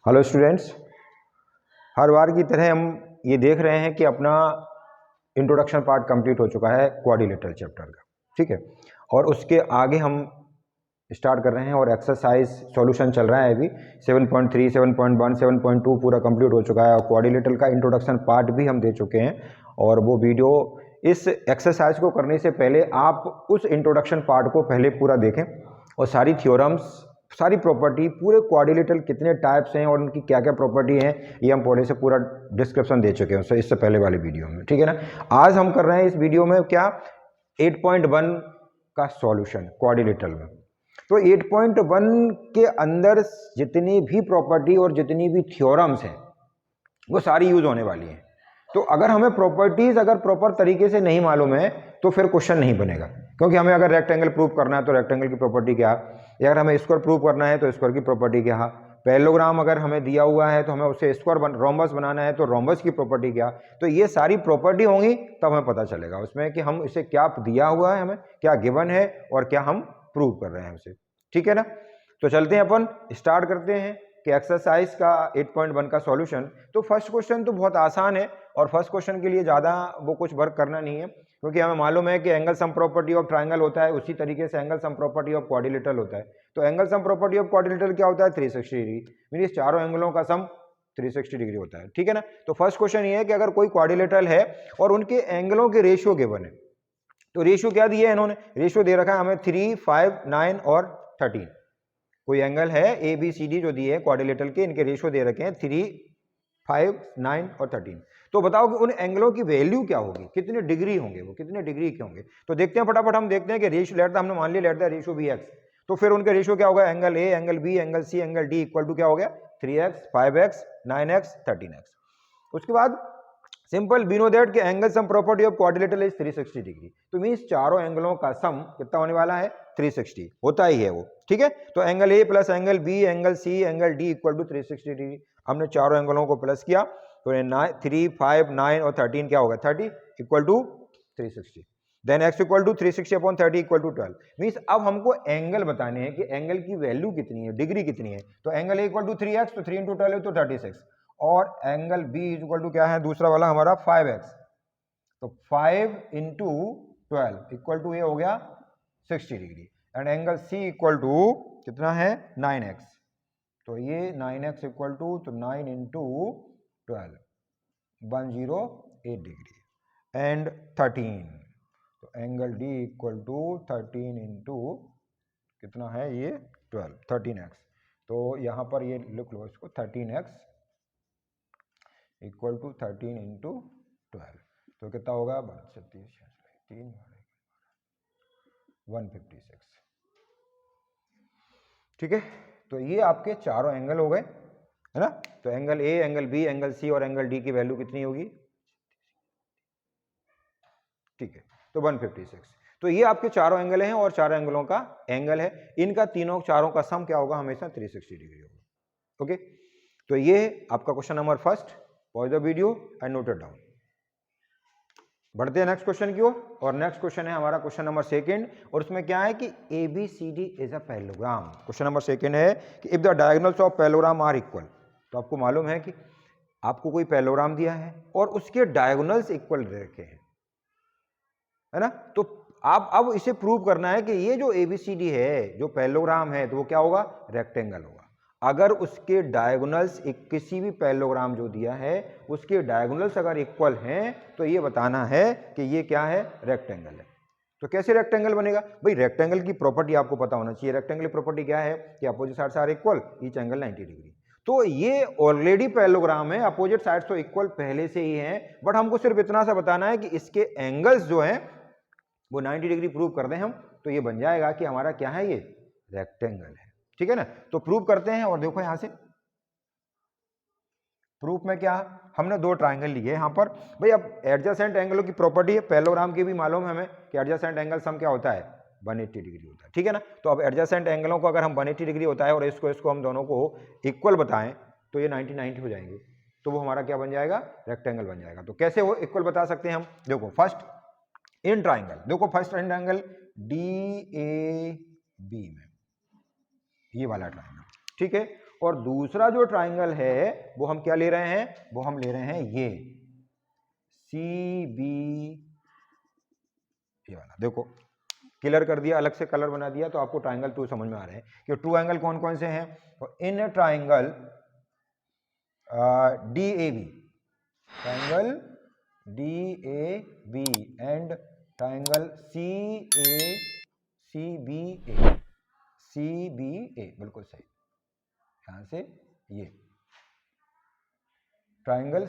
Hello students, हर बार की तरह हम ये देख रहे हैं कि अपना इंट्रोडक्शन पार्ट कंप्लीट हो चुका है क्वाड्रिलेटरल चैप्टर का। ठीक है, और उसके आगे हम स्टार्ट कर रहे हैं और एक्सरसाइज सॉल्यूशन चल रहा है अभी 7.3, 7.1, 7.2 पूरा कंप्लीट हो चुका है और क्वाड्रिलेटरल का इंट्रोडक्शन पार्ट भी हम दे चुके हैं। और वो वीडियो, इस एक्सरसाइज को करने से पहले आप उस इंट्रोडक्शन पार्ट को पहले पूरा देखें और सारी थ्योरम्स, सारी प्रॉपर्टी, पूरे क्वाड्रिलेटरल कितने टाइप्स हैं और उनकी क्या क्या प्रॉपर्टी है, ये हम पहले से पूरा डिस्क्रिप्शन दे चुके हैं इससे पहले वाले वीडियो में। ठीक है ना। आज हम कर रहे हैं इस वीडियो में क्या, 8.1 का सॉल्यूशन क्वाड्रिलेटरल में। तो 8.1 के अंदर जितनी भी प्रॉपर्टी और जितनी भी थ्योरम्स हैं वो सारी यूज होने वाली हैं। तो अगर हमें प्रॉपर्टीज अगर प्रॉपर तरीके से नहीं मालूम है तो फिर क्वेश्चन नहीं बनेगा, क्योंकि हमें अगर रेक्टेंगल प्रूव करना है तो रेक्टेंगल की प्रॉपर्टी क्या, या अगर हमें स्क्वायर प्रूव करना है तो स्क्वायर की प्रॉपर्टी क्या, पैरेललोग्राम अगर हमें दिया हुआ है तो हमें उसे स्क्वायर रोम्बस बनाना है तो रोम्बस की प्रॉपर्टी क्या। तो ये सारी प्रॉपर्टी होंगी तब हमें पता चलेगा उसमें कि हम इसे क्या दिया हुआ है, हमें क्या गिवन है और क्या हम प्रूव कर रहे हैं उसे। ठीक है ना। तो चलते हैं, अपन स्टार्ट करते हैं कि एक्सरसाइज का 8.1 का सॉल्यूशन। तो फर्स्ट क्वेश्चन तो बहुत आसान है और फर्स्ट क्वेश्चन के लिए ज़्यादा वो कुछ वर्क करना नहीं है, क्योंकि हमें मालूम है कि angle sum property of triangle होता है, उसी तरीके से angle sum property of quadrilateral होता है। तो angle sum property of quadrilateral क्या होता है, 360 डिग्री, मींस चारों एंगलों का सम 360 डिग्री होता है। ठीक है ना। तो फर्स्ट क्वेश्चन ये है कि अगर कोई क्वाड्रिलेटरल है और उनके एंगलों के रेशियो गिवन है, तो रेशियो क्या दिया है इन्होंने, रेशियो दे रखा है हमें 3, 5, 9 और 13। कोई एंगल है ए बी सी डी जो दिए है क्वाड्रिलेटरल के, इनके रेशियो दे रखे हैं 3, 5, 9 और 13। तो बताओ कि उन एंगलों की वैल्यू क्या होगी, कितने डिग्री होंगे, वो कितने डिग्री के होंगे। तो देखते हैं फटाफट, हम देखते हैं कि रेशियो लेट हमने मान लिया, लेट रेशियो बी एक्स, तो फिर उनके रेशियो क्या होगा, angle A, angle B, angle C, angle D equal to क्या हो गया, 3x, 5x, 9x, 13x। उसके बाद सिंपल, वी नो दैट कि angle sum property of quadrilateral is 360 degree. तो मींस चारों एंगलों का सम कितना होने वाला है, 360 होता ही है वो। ठीक है। तो angle A plus angle B, angle C, angle D equal to 360 degree. हमने चारों एंगलों को प्लस किया तो 3, 5, 9 और 13 क्या होगा, 30 equal to 360। Then x equal to 360 upon 30 equal to 12। Means अब हमको एंगल बताने हैं कि एंगल की वैल्यू कितनी है, डिग्री कितनी है। तो angle A equal to 3x, तो 3 इंटू 12 तो 36, और एंगल बी इक्वल टू क्या है दूसरा वाला हमारा 5x, तो 5 इंटू 12 इक्वल टू ये हो गया 60 degree. And angle C equal to कितना है, 9x, तो ये 9x इक्वल टू, तो 9 इंटू 12, 108 डिग्री। एंड 13, तो angle D equal to 13 into कितना है ये 12, 13x। तो यहाँ पर ये लिख लो इसको, 13x इक्वल टू 13 इंटू 12, तो कितना होगा 156। ठीक है। तो ये आपके चारों एंगल हो गए, है ना। तो angle A, angle B, angle C और एंगल डी की वैल्यू कितनी होगी, ठीक है, तो 156। तो ये आपके चारों एंगल हैं और चारों एंगलों का एंगल है, इनका तीनों चारों का सम क्या होगा, हमेशा 360 डिग्री होगा। ओके। तो ये आपका question number first. Pause the video and note it down. बढ़ते हैं नेक्स्ट क्वेश्चन की ओर, और नेक्स्ट क्वेश्चन है हमारा क्वेश्चन नंबर सेकंड, और उसमें क्या है कि A B C D is a parallelogram. Question number second है कि if the diagonals of parallelogram are equal. तो आपको मालूम है कि आपको कोई पैरेललोग्राम दिया है और उसके डायगोनल्स इक्वल रखे हैं, है ना। तो आप अब इसे प्रूव करना है कि ये जो एबीसीडी है, जो पैरेललोग्राम है, तो वो क्या होगा, रेक्टेंगल होगा। अगर उसके डायगोनल्स किसी भी पैरेललोग्राम जो दिया है उसके डायगोनल्स अगर इक्वल हैं तो ये बताना है कि ये क्या है, रेक्टेंगल है। तो कैसे रेक्टेंगल बनेगा भाई, रेक्टेंगल की प्रॉपर्टी आपको पता होना चाहिए। रेक्टेंगल की प्रॉपर्टी क्या है कि opposite sides are equal, each angle 90 degree. तो ये ऑलरेडी पैरेललोग्राम है, अपोजिट साइड्स तो इक्वल पहले से ही हैं, बट हमको सिर्फ इतना सा बताना है कि इसके एंगल्स जो हैं वो 90 डिग्री प्रूव कर दें हम, तो ये बन जाएगा कि हमारा क्या है, ये रेक्टेंगल है। ठीक है ना। तो प्रूव करते हैं, और देखो यहां से प्रूफ में क्या, हमने दो ट्राइंगल लिए यहां पर भाई। अब एडजेसेंट एंगलों की प्रॉपर्टी है, पैरेललोग्राम की भी मालूम है हमें कि एडजेसेंट एंगल सम क्या होता है, 180 डिग्री होता है। ठीक है ना। तो अब एडजेसेंट एंगलों को अगर हम 180 डिग्री होता है और इसको हम दोनों को इक्वल बताएं तो ये 90-90 हो जाएंगे, तो वो हमारा क्या बन जाएगा, रेक्टेंगल बन जाएगा। तो कैसे वो इक्वल बता सकते हैं हम, देखो फर्स्ट इन ट्राइंगल, देखो first triangle D A B में, ये वाला ट्राइंगल, ठीक है। और दूसरा जो ट्राइंगल है वो हम क्या ले रहे हैं, वो हम ले रहे हैं ये CB, ये वाला। देखो क्लियर कर दिया, अलग से कलर बना दिया, तो आपको ट्राइंगल टू समझ में आ रहे हैं कि ट्रू एंगल कौन कौन से हैं। तो in triangle DAB, triangle DAB and triangle CBA, बिल्कुल सही, यहां से ये ट्राइंगल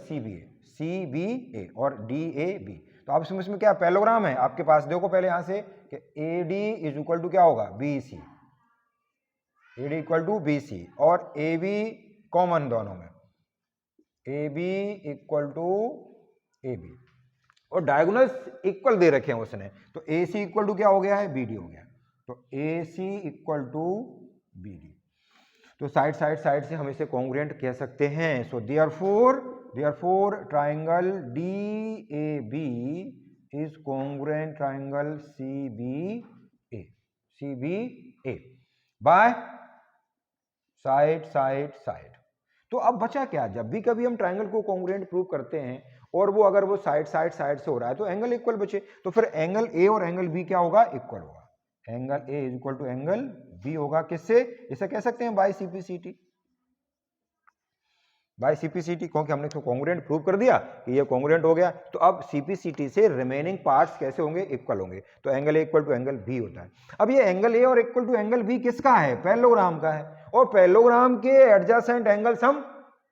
CBA और DAB। तो आप इसमें क्या पैरेललोग्राम है आपके पास, देखो पहले यहां से कि AD इज इक्वल टू क्या होगा BC, AD equal to BC और AB कॉमन दोनों में, AB इक्वल टू AB और डायगोनल्स इक्वल दे रखे हैं उसने, तो AC इक्वल टू क्या हो गया है BD हो गया, तो AC इक्वल टू BD। तो साइड से हम इसे कॉन्ग्रुएंट कह सकते हैं। So therefore triangle DAB is congruent triangle CBA by side. तो अब बचा क्या, जब भी कभी हम ट्राइंगल को कॉन्ग्रुएंट प्रूव करते हैं और वो अगर वो साइड से हो रहा है तो एंगल इक्वल बचे, तो फिर एंगल A और एंगल B क्या होगा, इक्वल होगा। Angle A is equal to angle B होगा, किससे, इसे कह सकते हैं बाय CPCT, क्योंकि हमने तो कॉन्ग्रुएंट प्रूव कर दिया कि ये कॉन्ग्रुएंट हो गया। तो अब CPCT से रिमेनिंग पार्ट्स कैसे होंगे, इक्वल होंगे, तो angle A equal to angle B होता है। अब ये एंगल A और इक्वल टू एंगल B किसका है, पैरेललोग्राम का है, और पैरेललोग्राम के एडजेसेंट एंगल सम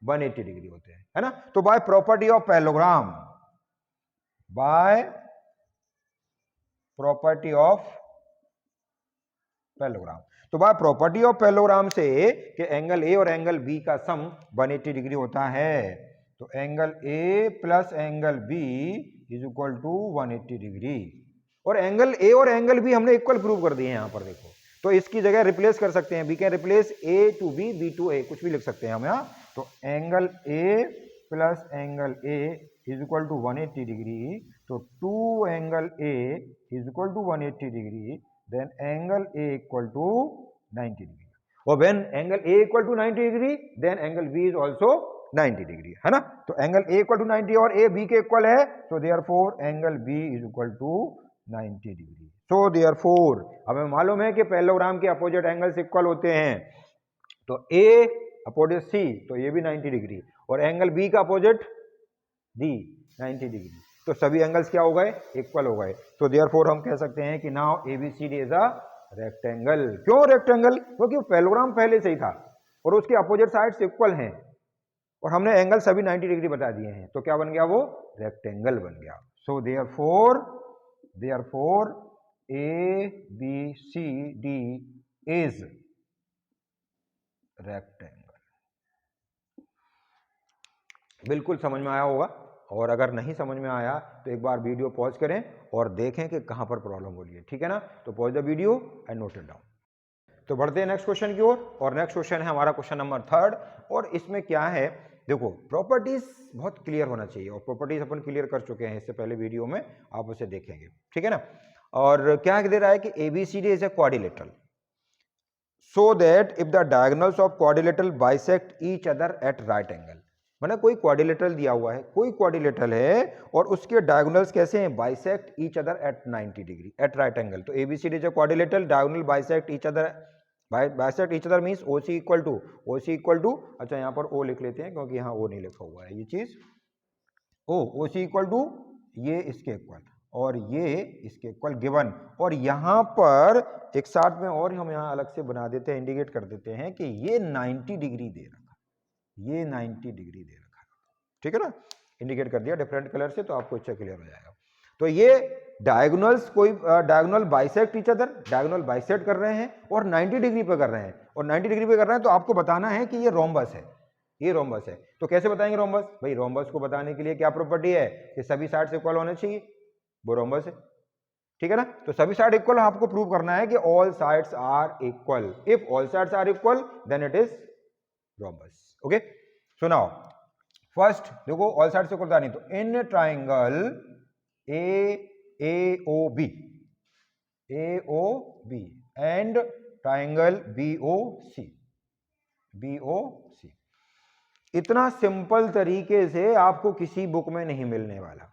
180 डिग्री होते हैं, है ना। तो बाय प्रॉपर्टी ऑफ पैरेललोग्राम, तो बाय प्रॉपर्टी ऑफ पैरेललोग्राम से कि एंगल A और एंगल B का सम 180 डिग्री होता है, तो angle A plus angle B is equal to 180 degree, और एंगल A और एंगल B हमने इक्वल प्रूव कर दिए हैं यहां पर, देखो। तो इसकी जगह रिप्लेस कर सकते हैं, we can replace A to B, B to A, कुछ भी लिख सकते हैं हम यहाँ। तो angle A plus angle A is equal to 180 degree, तो 2 angle A is equal to 180 degree, then angle A equal to 90 degree, और when angle A equal to 90 degree then angle B is also 90 degree, है ना। तो angle A equal to 90 और A B के equal है, so therefore angle B is equal to 90 degree। so therefore हमें मालूम है कि पैरेललोग्राम के अपोजिट एंगल्स इक्वल होते हैं, तो A अपोजिट C, तो ये भी 90 डिग्री, और एंगल B का अपोजिट D 90 डिग्री, तो सभी एंगल्स क्या हो गए, इक्वल हो गए। तो देयरफॉर हम कह सकते हैं कि now ABCD is a rectangle. क्यों रेक्टेंगल, क्योंकि पैरेललोग्राम पहले से ही था और उसके अपोजिट साइड्स इक्वल हैं और हमने एंगल सभी 90 डिग्री बता दिए हैं, तो क्या बन गया, वो रेक्टेंगल बन गया। So therefore ABCD is rectangle. बिल्कुल समझ में आया होगा, और अगर नहीं समझ में आया तो एक बार वीडियो पॉज करें और देखें कि कहां पर प्रॉब्लम हो रही है, ठीक है ना। तो pause the video and note it down. तो बढ़ते हैं नेक्स्ट क्वेश्चन की ओर, और नेक्स्ट क्वेश्चन है हमारा क्वेश्चन नंबर 3, और इसमें क्या है, देखो प्रॉपर्टीज बहुत क्लियर होना चाहिए, और प्रॉपर्टीज अपन क्लियर कर चुके हैं इससे पहले वीडियो में, आप उसे देखेंगे, ठीक है ना। और क्या दे रहा है कि ABCD is a quadrilateral, so that if the diagonals of quadrilateral bisect each other eight right angle, मैंने कोई क्वाड्रिलेटरल दिया हुआ है, कोई क्वाड्रिलेटरल है और उसके डायगोनल्स कैसे हैं, bisect each other at 90 degree at right angle. तो ABCD is a quadrilateral, diagonal bisect each other, bisect each other means OC equal to, अच्छा यहां पर O लिख लेते हैं क्योंकि यहां O नहीं लिखा हुआ है, ये चीज OC इक्वल टू, ये इसके इक्वल और ये इसके इक्वल गिवन, और यहां पर एक साथ में और हम यहां अलग से बना देते हैं, इंडिकेट कर देते हैं कि ये 90 डिग्री दे रखा, ये 90 डिग्री दे रखा है, ठीक है ना, इंडिकेट कर दिया डिफरेंट कलर से, तो आपको अच्छा क्लियर हो जाएगा। तो ये डायगोनल्स, कोई diagonal bisect each other, diagonal bisect कर रहे हैं और 90 डिग्री पे कर रहे हैं, और 90 डिग्री पे कर रहे हैं, तो आपको बताना है कि ये रोम्बस है, ये रोम्बस है। तो कैसे बताएंगे रोम्बस, भाई रोम्बस को बताने के लिए क्या प्रॉपर्टी है कि सभी साइड्स इक्वल होने चाहिए, वो रोम्बस है, ठीक है ना। तो सभी साइड इक्वल आपको प्रूव करना है कि all sides are equal, if all sides are equal then it is rhombus, okay. So now first देखो ऑल साइड्स इक्वल था नहीं, तो in triangle AOB and triangle BOC BOC। इतना सिंपल तरीके से आपको किसी बुक में नहीं मिलने वाला,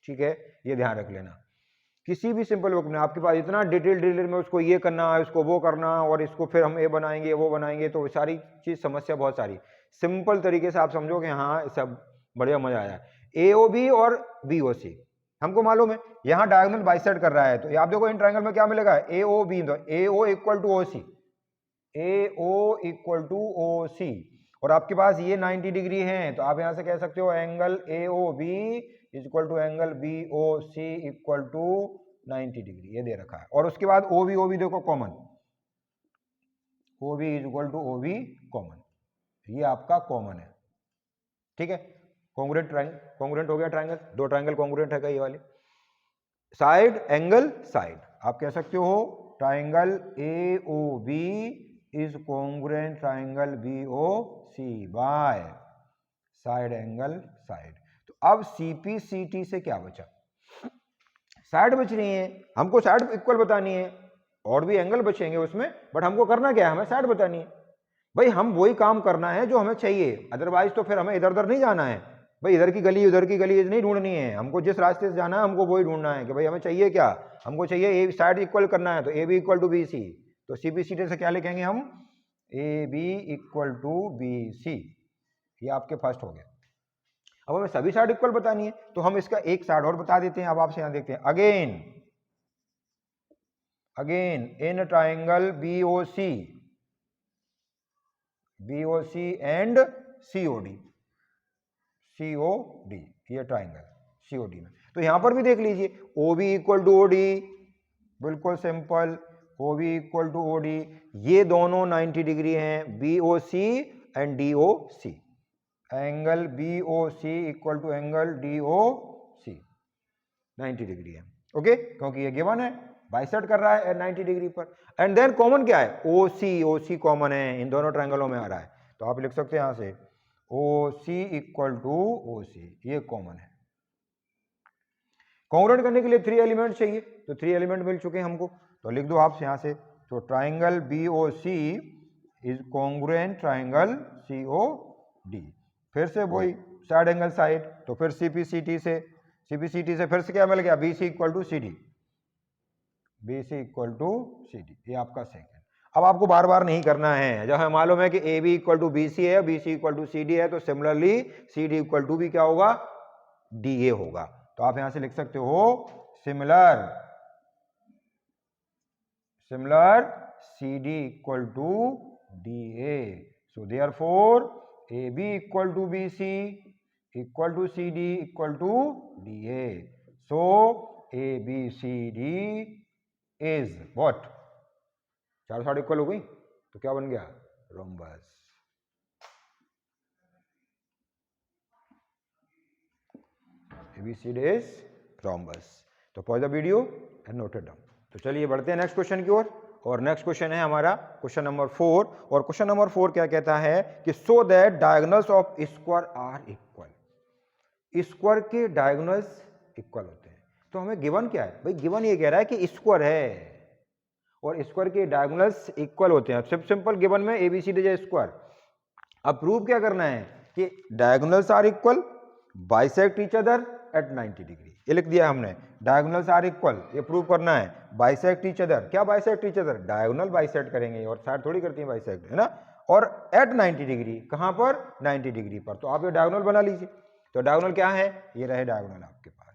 ठीक है, ये ध्यान रख लेना। किसी भी सिंपल बुक में आपके पास इतना डिटेल में उसको ये करना है, उसको वो करना, और इसको फिर हम ये बनाएंगे वो बनाएंगे, तो सारी चीज समस्या बहुत सारी। सिंपल तरीके से आप समझोगे, हाँ सब बढ़िया, मजा आया। AOB और BOC हमको मालूम है, यहाँ डायगोनल बाइसेक्ट कर रहा है, तो आप देखो इन ट्रायंगल में क्या मिलेगा, AOB, तो AO equal to OC, AO equal to OC, और आपके पास ये 90 डिग्री है, तो आप यहां से कह सकते हो angle AOB equal to angle BOC equal to 90 degree, ये दे रखा है। और उसके बाद OB देखो common, OB equal to OB common, ये आपका कॉमन है, ठीक है। कॉन्ग्रुएंट ट्रायंगल, कॉन्ग्रुएंट हो गया ट्रायंगल, दो ट्रायंगल कॉन्ग्रुएंट है ये वाले। साइड एंगल साइड, आप कह सकते हो triangle AOB is congruent triangle BOC bye side angle side. तो अब CPCT से क्या बचा, साइड बच रही है, हमको साइड इक्वल बतानी है, और भी एंगल बचेंगे उसमें, बट हमको करना क्या है, हमें साइड बतानी है। भाई हम वही काम करना है जो हमें चाहिए, अदरवाइज तो फिर हमें इधर उधर नहीं जाना है। भाई इधर की गली उधर की गली नहीं ढूंढनी है, हमको जिस रास्ते से जाना है हमको वही ढूंढना है कि भाई हमें चाहिए क्या, हमको चाहिए ए साइड इक्वल करना है, तो AB इक्वल टू BC, तो CPCT से क्या लिखेंगे हम, AB इक्वल टू BC, ये आपके फर्स्ट हो गया। अब हमें सभी साइड इक्वल बतानी है, तो हम इसका एक साइड और बता देते हैं। अब आपसे यहां देखते हैं, again in triangle BOC and COD, ये ट्राइंगल COD में, तो यहां पर भी देख लीजिए OB इक्वल टू OD, बिल्कुल simple, OB equal to OD, ये दोनों 90 डिग्री हैं, BOC and DOC, angle BOC equal to angle DOC 90 degree है, ओके, क्योंकि ये गिवन है, बाइसेक्ट कर रहा है 90 डिग्री पर। एंड देन कॉमन क्या है, OC कॉमन है, इन दोनों ट्रायंगलों में आ रहा है, तो आप लिख सकते हैं यहां से OC इक्वल टू OC, ये कॉमन है। कॉन्ग्रुएंट करने के लिए 3 एलिमेंट चाहिए, तो 3 एलिमेंट मिल चुके हैं हमको, तो लिख दो आप यहां से, तो triangle BOC is congruent triangle COD, फिर से वही साइड एंगल साइड, तो फिर CPCT से फिर से क्या मिल गया, BC इक्वल टू CD, ये आपका सेकंड। अब आपको बार बार नहीं करना है, जब हमें मालूम है कि AB इक्वल टू BC है, BC इक्वल टू CD है, तो सिमिलरली CD इक्वल टू भी क्या होगा, DA होगा, तो आप यहां से लिख सकते हो similar CD equal to DA, so therefore AB equal to BC equal to CD equal to DA, so ABCD is what, चारों साइड इक्वल हो गई, तो क्या बन गया, रोम्बस। ABCD is rhombus. तो pause the video and note it down. तो चलिए बढ़ते हैं नेक्स्ट क्वेश्चन की ओर, और नेक्स्ट क्वेश्चन है हमारा क्वेश्चन नंबर 4, और क्वेश्चन नंबर 4 क्या कहता है कि so that diagonals of square are equal, square के डायगोनल्स इक्वल होते हैं। तो हमें गिवन क्या है, भाई गिवन ये कह रहा है कि स्क्वायर है और स्क्वायर के डायगोनल्स इक्वल होते हैं, सिंपल गिवन में ABCD स्क्वायर। अब प्रूव क्या करना है कि diagonals are equal, bisect each other at 90 degree, ये लिख दिया हमने, डायगोनल्स आर इक्वल, ये प्रूव करना है, बाइसेक्ट ईच अदर, क्या bisect each other, diagonal bisect करेंगे, और साइड थोड़ी करती है बाइसेक्ट, है ना, और एट 90 डिग्री, कहां पर, 90 डिग्री पर, तो आप ये डायगोनल बना लीजिए। तो डायगोनल क्या है, ये रहे डायगोनल आपके पास,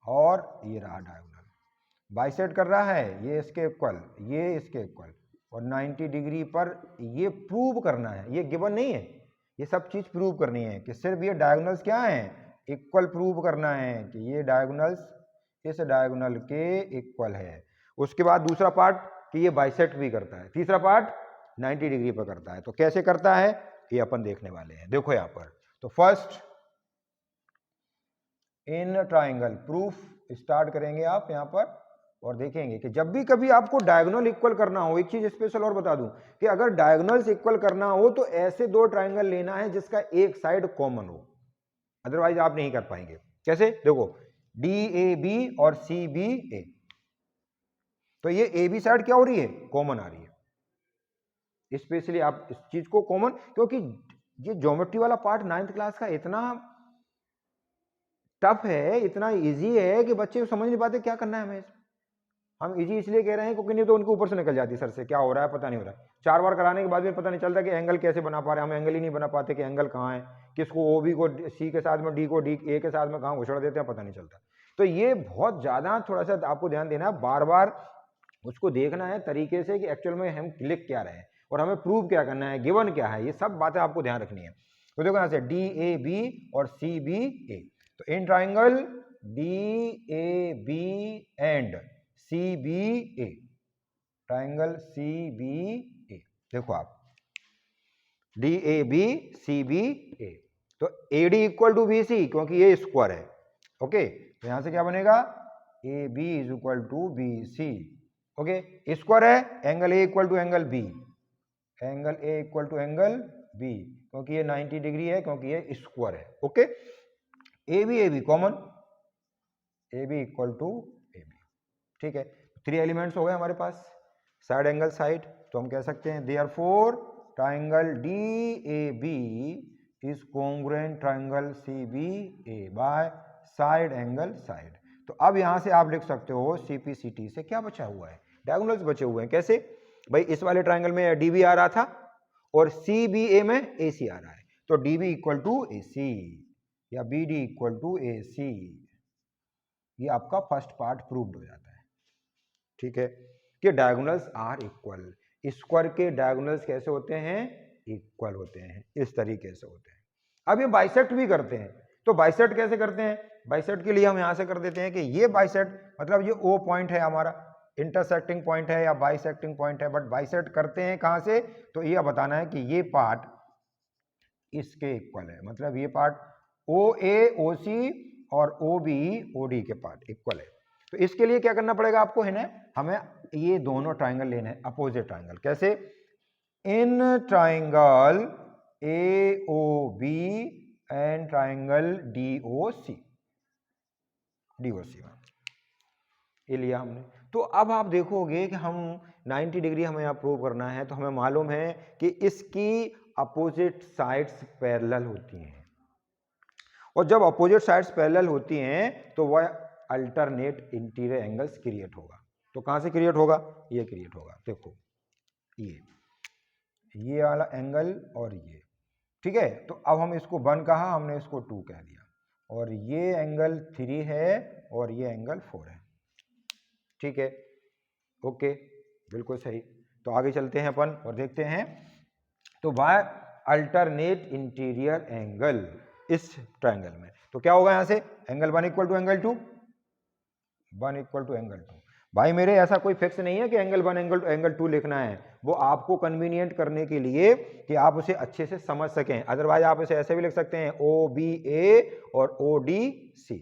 और ये रहा डायगोनल, बाइसेक्ट कर रहा है, ये इसके इक्वल, ये इसके इक्वल, और 90 डिग्री पर ये प्रूव करना है, ये गिवन नहीं है, ये सब चीज प्रूव करनी है कि सिर्फ ये डायगोनल्स क्या हैं, इक्वल प्रूव करना है कि ये डायगोनल्स इस डायगोनल के इक्वल है। उसके बाद दूसरा पार्ट कि ये बाइसेक्ट भी करता है, तीसरा पार्ट 90 डिग्री पर करता है। तो कैसे करता है ये अपन देखने वाले हैं, देखो यहां पर। तो first in triangle proof start करेंगे आप यहां पर, और देखेंगे कि जब भी कभी आपको डायगोनल इक्वल करना हो, एक चीज स्पेशल और बता दूं कि अगर डायगोनल्स इक्वल करना हो तो ऐसे दो ट्राइंगल लेना है जिसका एक साइड कॉमन हो, अदरवाइज आप नहीं कर पाएंगे। कैसे, देखो DAB और CBA, तो ये AB साइड क्या हो रही है, कॉमन आ रही है, स्पेशली आप इस चीज को कॉमन, क्योंकि ये ज्योमेट्री वाला पार्ट 9th क्लास का इतना टफ है, इतना इजी है कि बच्चे समझ नहीं पाते क्या करना है हमें। हम इजी इसलिए कह रहे हैं क्योंकि नहीं तो उनके ऊपर से निकल जाती सर से क्या हो रहा है पता नहीं हो रहा है। 4 बार कराने के बाद भी पता नहीं चलता कि एंगल कैसे बना पा रहे हैं, हम एंगल ही नहीं बना पाते कि एंगल कहाँ है, किसको ओ बी को सी के साथ में, डी को डी ए के साथ में कहाँ घुसड़ देते हैं पता नहीं चलता। तो ये बहुत ज़्यादा थोड़ा सा आपको ध्यान देना है, बार बार उसको देखना है तरीके से कि एक्चुअल में हम लिख क्या रहे हैं और हमें प्रूव क्या करना है, गिवन क्या है, ये सब बातें आपको ध्यान रखनी है। तो देखो यहाँ से डी ए बी और सी बी ए, तो in triangle D A B and C B A, triangle C B A, देखो आप D A B C B A, तो A D equal to B C क्योंकि ये स्क्वायर है। Okay, तो यहां से क्या बनेगा, A B is equal to B C. Okay, square है, angle A equal to angle B, angle A equal to angle B, क्योंकि ये 90 डिग्री है क्योंकि ये स्क्वायर है। Okay, A B common, A B equal to A B, ठीक है। 3 elements हो गए हमारे पास, साइड एंगल साइड, तो हम कह सकते हैं therefore triangle D A B is congruent triangle C B A by side angle side. तो अब यहां से आप लिख सकते हो सीपीसीटी से क्या बचा हुआ है, डायगोनल्स बचे हुए हैं। कैसे भाई, इस वाले ट्राइंगल में डी बी आ रहा था और सी बी ए में ए सी आ रहा है, तो डी बी इक्वल टू ए सी या बी डी इक्वल टू ए सी, ये आपका फर्स्ट पार्ट प्रूव्ड हो जाता है। ठीक है, कि डायगोनल्स आर इक्वल, स्क्वायर के डायगोनल्स कैसे होते हैं, इक्वल होते हैं, इस तरीके से होते हैं। अब ये बाइसेक्ट भी करते हैं, तो बाइसेक्ट कैसे करते हैं, बाइसेक्ट के लिए हम यहां से कर देते हैं कि ये बाइसेक्ट मतलब ये ओ पॉइंट है हमारा, इंटरसेक्टिंग पॉइंट है या बाइसेक्टिंग पॉइंट है, बट बाइसेक्ट करते हैं कहां से, तो ये बताना है कि ये पार्ट इसके इक्वल है, मतलब ये पार्ट ओ ए ओ सी और ओ बी ओ डी के पार्ट इक्वल है। तो इसके लिए क्या करना पड़ेगा आपको, है ना, हमें ये दोनों ट्राइंगल लेने हैं, अपोजिट ट्राइंगल। कैसे, in triangle A O B and triangle D O C, ये लिया हमने। तो अब आप देखोगे कि हम 90 डिग्री हमें यहाँ प्रूव करना है, तो हमें मालूम है कि इसकी अपोजिट साइड्स पैरेलल होती हैं, और जब अपोजिट साइड्स पैरेलल होती हैं तो वह अल्टरनेट इंटीरियर एंगल्स क्रिएट होगा। तो कहां से क्रिएट होगा, ये क्रिएट होगा, देखो ये वाला एंगल और ये, ठीक है। तो अब हम इसको 1 कहा, हमने इसको 2 कह दिया, और ये एंगल 3 है और ये एंगल 4 है, ठीक है। ओके, बिल्कुल सही। तो आगे चलते हैं अपन और देखते हैं, तो बाय अल्टरनेट इंटीरियर एंगल इस ट्रायंगल में, तो क्या होगा यहां से, angle 1 equal to angle 2, 1 equal to angle 2। भाई मेरे ऐसा कोई फिक्स नहीं है कि एंगल 1 एंगल 2 लिखना है, वो आपको कन्वीनियंट करने के लिए कि आप उसे अच्छे से समझ सकें। अदरवाइज आप इसे ऐसे भी लिख सकते हैं ओ बी ए और ओ डी सी।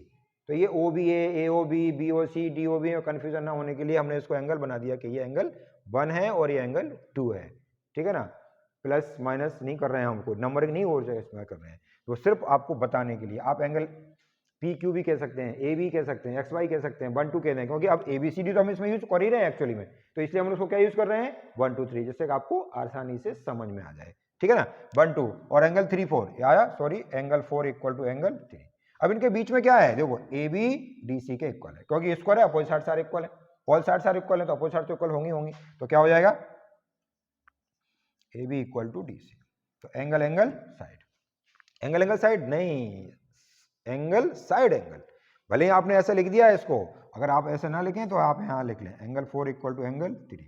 तो ये O B A O B B O C D O B में कन्फ्यूजन ना होने के लिए हमने इसको एंगल बना दिया कि ये एंगल 1 है और ये एंगल 2 है, ठीक है ना। प्लस माइनस नहीं कर रहे हैं, हमको नंबरिंग नहीं और इसमें कर रहे हैं, तो सिर्फ आपको बताने के लिए। आप एंगल पी क्यू भी कह सकते हैं, ए बी कह सकते हैं, एक्स वाई कह सकते हैं, 1 2 कह दें, क्योंकि अब ए बी सी डी तो हम इसमें यूज कर ही रहे हैं एक्चुअली में, तो इसलिए हम उसको क्या यूज कर रहे हैं 1 2 3, जिससे आपको आसानी से समझ में आ जाए, ठीक है ना। 1 2 और एंगल 3 4 आया, sorry angle 4 equal to angle 3। अब इनके बीच में क्या है, देखो ए बी डी सी के इक्वल है, क्योंकि स्क्वायर है, अपोजिट साइड सारे इक्वल है, ऑल साइड सारे इक्वल है, तो अपोजिट साइड तो इक्वल होंगी, तो क्या हो जाएगा A B equal to D C. तो angle angle side, angle angle side नहीं, एंगल साइड एंगल। भले ही आपने ऐसा लिख दिया है इसको, अगर आप ऐसे ना लिखें तो आप यहां लिख लें एंगल 4 इक्वल टू एंगल 3।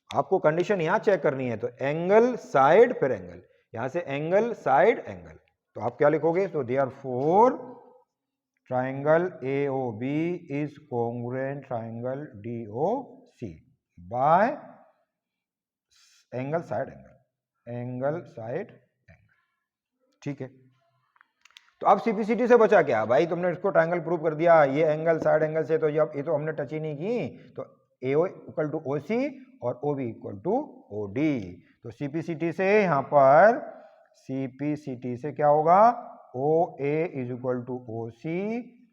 आपको कंडीशन यहां चेक करनी है, तो एंगल साइड फिर एंगल, यहां से एंगल साइड एंगल, तो आप क्या लिखोगे, तो therefore triangle A O B is congruent triangle D O C by angle side angle, angle side angle, ठीक है। तो अब सीपीसीटी से बचा क्या भाई, तुमने इसको ट्रायंगल प्रूव कर दिया, ये एंगल साइड एंगल से, तो ये तो हमने टच ही नहीं की, तो AO इक्वल टू OC और OB इक्वल टू OD। तो सीपीसीटी से यहाँ पर सीपीसीटी से क्या होगा, OA is equal to OC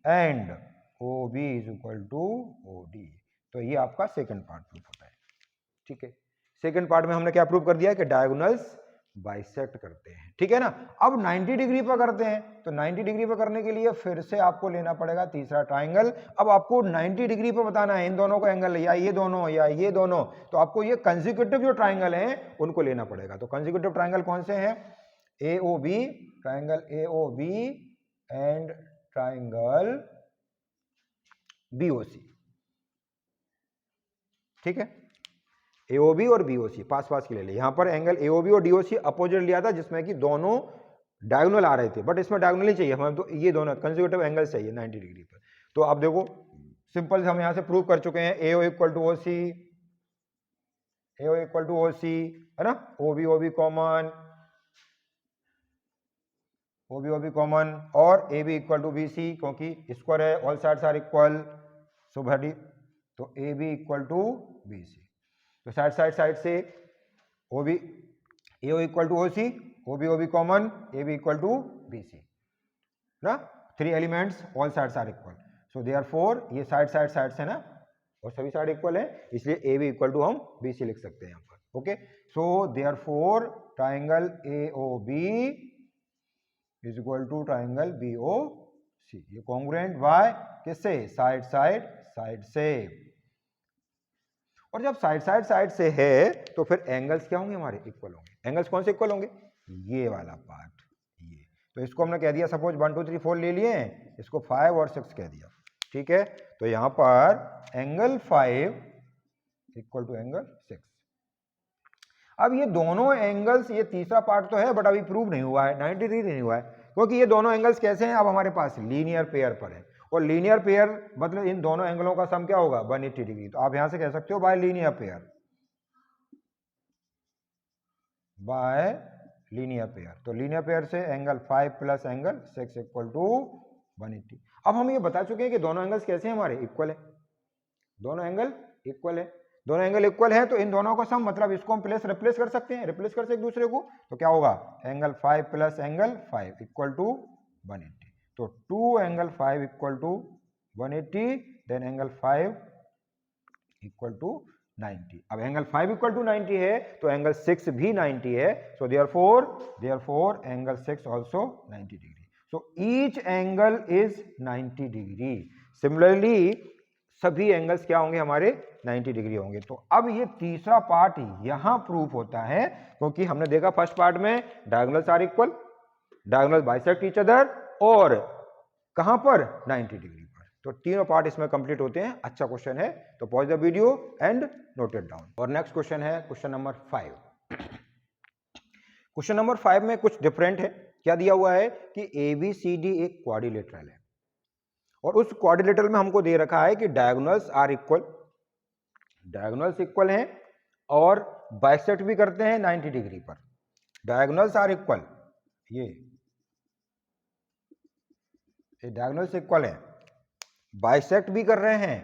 and OB is equal to OD। तो ये आपका सेकंड पार्ट प्रूफ होता है, ठीक है। सेकंड पार्ट में हमने क्या प्रूव कर दिया कि डायगोनल्स बाइसेक्ट करते हैं, ठीक है ना। अब 90 डिग्री पर करते हैं, तो 90 डिग्री पर करने के लिए फिर से आपको लेना पड़ेगा तीसरा ट्राइंगल। अब आपको 90 डिग्री पर बताना है इन दोनों का एंगल, या ये दोनों या ये दोनों, तो आपको ये कंसेक्यूटिव जो ट्राइंगल हैं उनको लेना पड़ेगा। तो कंसेक्यूटिव ट्राइंगल कौन से हैं? AOB, triangle AOB and triangle BOC, ठीक है। AOB और BOC पास पास के ले लिए। यहां पर एंगल AOB और DOC अपोजिट लिया था जिसमें कि दोनों डायगोनल आ रहे थे, बट इसमें डायगोनल ही चाहिए हमें, तो ये दोनों कंसेक्यूटिव एंगल चाहिए 90 डिग्री पर। तो आप देखो सिंपल से हम यहां से प्रूव कर चुके हैं, AO equal to OC, AO equal to OC, है ना, OB कॉमन, OB कॉमन, और AB इक्वल टू BC, क्योंकि स्क्वायर है, all sides are equal, so भाई तो AB इक्वल टू BC। तो साइड से OB AO equal to OC, OB common, AB equal to BC ना, 3 elements, all sides are equal, so therefore ये side है ना, और सभी साइड इक्वल है, इसलिए AB इक्वल टू हम BC लिख सकते हैं यहाँ पर। Okay, so therefore triangle AOB is equal to triangle BOC। ये कॉन्ग्रुएंट बाय किससे? साइड से। और जब साइड से है तो फिर एंगल्स क्या होंगे हमारे? इक्वल होंगे। एंगल्स कौन से इक्वल होंगे? ये वाला पार्ट, ये। तो इसको हमने कह दिया, सपोज 1 2 3 4 ले लिए हैं, इसको 5 और 6 कह दिया, ठीक है। तो यहां पर एंगल 5 इक्वल टू एंगल 6। अब ये दोनों एंगल्स, ये तीसरा पार्ट तो है बट अभी प्रूव नहीं हुआ है, 90 डिग्री नहीं हुआ है, क्योंकि ये दोनों एंगल्स कैसे हैं? अब हमारे पास लीनियर पेयर पर है, और लीनियर पेयर मतलब इन दोनों एंगलों का सम क्या होगा? 180 डिग्री। तो आप यहां से कह सकते हो बाय लीनियर पेयर, तो लीनियर पेयर से angle 5 plus angle 6 equal to 180। अब हम ये बता चुके हैं कि दोनों एंगल्स कैसे हैं हमारे? इक्वल है, दोनों एंगल इक्वल है, दोनों एंगल इक्वल है, तो इन दोनों का सम मतलब इसको हम रिप्लेस कर सकते हैं, रिप्लेस कर सकते एक दूसरे को, तो क्या होगा? Angle 5 plus angle 5 equal to 180। तो 2 angle 5 equal to 180, then angle 5 equal to 90। अब एंगल 5 इक्वल टू 90 है तो एंगल 6 भी 90 है, so therefore angle 6 also 90 degree. So each angle is 90 degree. Similarly सभी एंगल्स क्या होंगे हमारे? 90 डिग्री होंगे। तो अब ये तीसरा पार्ट यहां प्रूफ होता है, क्योंकि हमने देखा फर्स्ट पार्ट में diagonals are equal, diagonal bisect each other, और कहां पर? 90 डिग्री पर। तो तीनों पार्ट इसमें कंप्लीट होते हैं। अच्छा क्वेश्चन है, तो pause the video and note it down. और नेक्स्ट क्वेश्चन है क्वेश्चन नंबर 5। क्वेश्चन नंबर 5 में कुछ डिफरेंट है। क्या दिया हुआ है कि ABCD एक क्वाड्रिलेटरल है, और उस क्वाड्रिलेटरल में हमको दे रखा है कि diagonals are equal, diagonals equal हैं और बाइसेक्ट भी करते हैं 90 डिग्री पर। डायगोनल्स आर इक्वल, ये डायगोनल्स इक्वल है, बाइसेक्ट भी कर रहे हैं,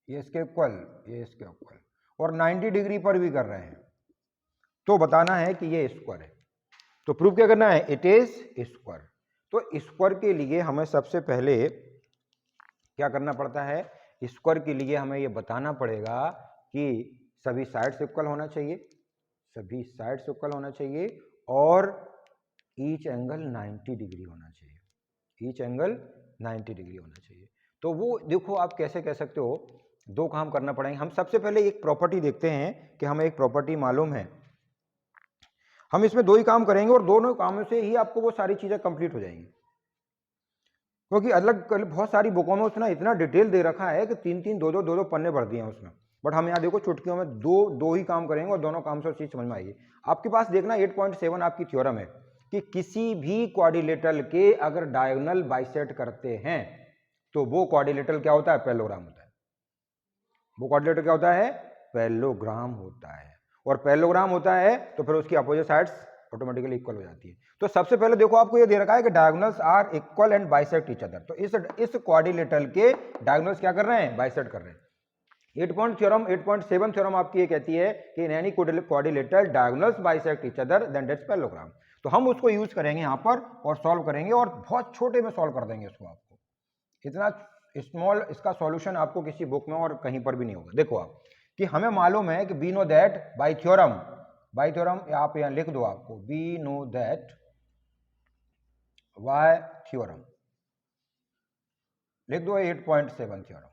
ये इसके इक्वल, ये इसके इक्वल, और 90 डिग्री पर भी कर रहे हैं। तो बताना है कि ये स्क्वायर है। तो प्रूफ क्या करना है? It is square. तो स्क्वायर के लिए हमें सबसे पहले क्या करना पड़ता है? स्क्वायर के लिए हमें ये बताना पड़ेगा कि सभी साइड्स इक्वल होना चाहिए, सभी साइड्स इक्वल होना चाहिए, और ईच एंगल 90 डिग्री होना चाहिए, ईच एंगल 90 डिग्री होना चाहिए। तो वो देखो आप कैसे कह सकते हो, दो काम करना पड़ेंगे। हम सबसे पहले एक प्रॉपर्टी देखते हैं कि हमें एक प्रॉपर्टी मालूम है, हम इसमें दो ही काम करेंगे और दोनों कामों से ही आपको वो सारी चीजें कंप्लीट हो जाएंगी, क्योंकि अलग बहुत सारी बुकों में उसने इतना डिटेल दे रखा है कि 3-3 2-2 पन्ने भर दिए हैं उसमें, बट हम यहाँ देखो चुटकियों में दो ही काम करेंगे और दोनों काम से चीज समझ में आएगी। आपके पास देखना 8.7 आपकी थ्योरम है कि किसी भी क्वाड्रिलेटरल के अगर डायगोनल बाइसेक्ट करते हैं तो वो क्वाड्रिलेटरल क्या होता है? पैरेललोग्राम होता है। वो क्वाड्रिलेटरल क्या होता है? पैरेललोग्राम होता है, और पैरेललोग्राम होता है तो फिर उसकी अपोजिट साइड्स ऑटोमेटिकली इक्वल हो जाती है। तो सबसे पहले देखो आपको ये दे रखा है कि diagonals are equal and bisect each other. तो इस क्वाड्रिलेटरल के डायगोनल्स क्या कर रहे हैं? बाइसेक्ट कर रहे हैं। 8.7 थ्योरम आपकी ये कहती है कि इन any quadrilateral diagonals bisect each other than that's parallelogram. तो हम उसको यूज करेंगे यहाँ पर और सॉल्व करेंगे, और बहुत छोटे में सॉल्व कर देंगे इसको। आपको इतना स्मॉल इसका सॉल्यूशन आपको किसी बुक में और कहीं पर भी नहीं होगा। देखो आप कि हमें मालूम है कि we know that by theorem, आप यहां लिख दो आपको, we know that by theorem लिख दो 8.7 थ्योरम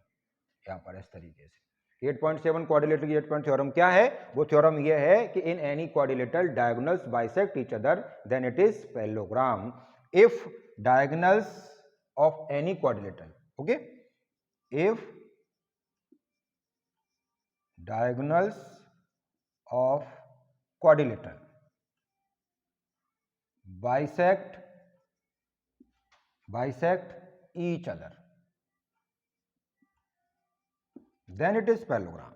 यहां पर इस तरीके से। 8.7 क्वाड्रिलेटरल की 8 थ्योरम क्या है? वो थ्योरम ये है कि इन any quadrilateral diagonals bisect each other than it is parallelogram if diagonals of any quadrilateral, okay, if diagonals of quadrilateral bisect each other, then it is parallelogram,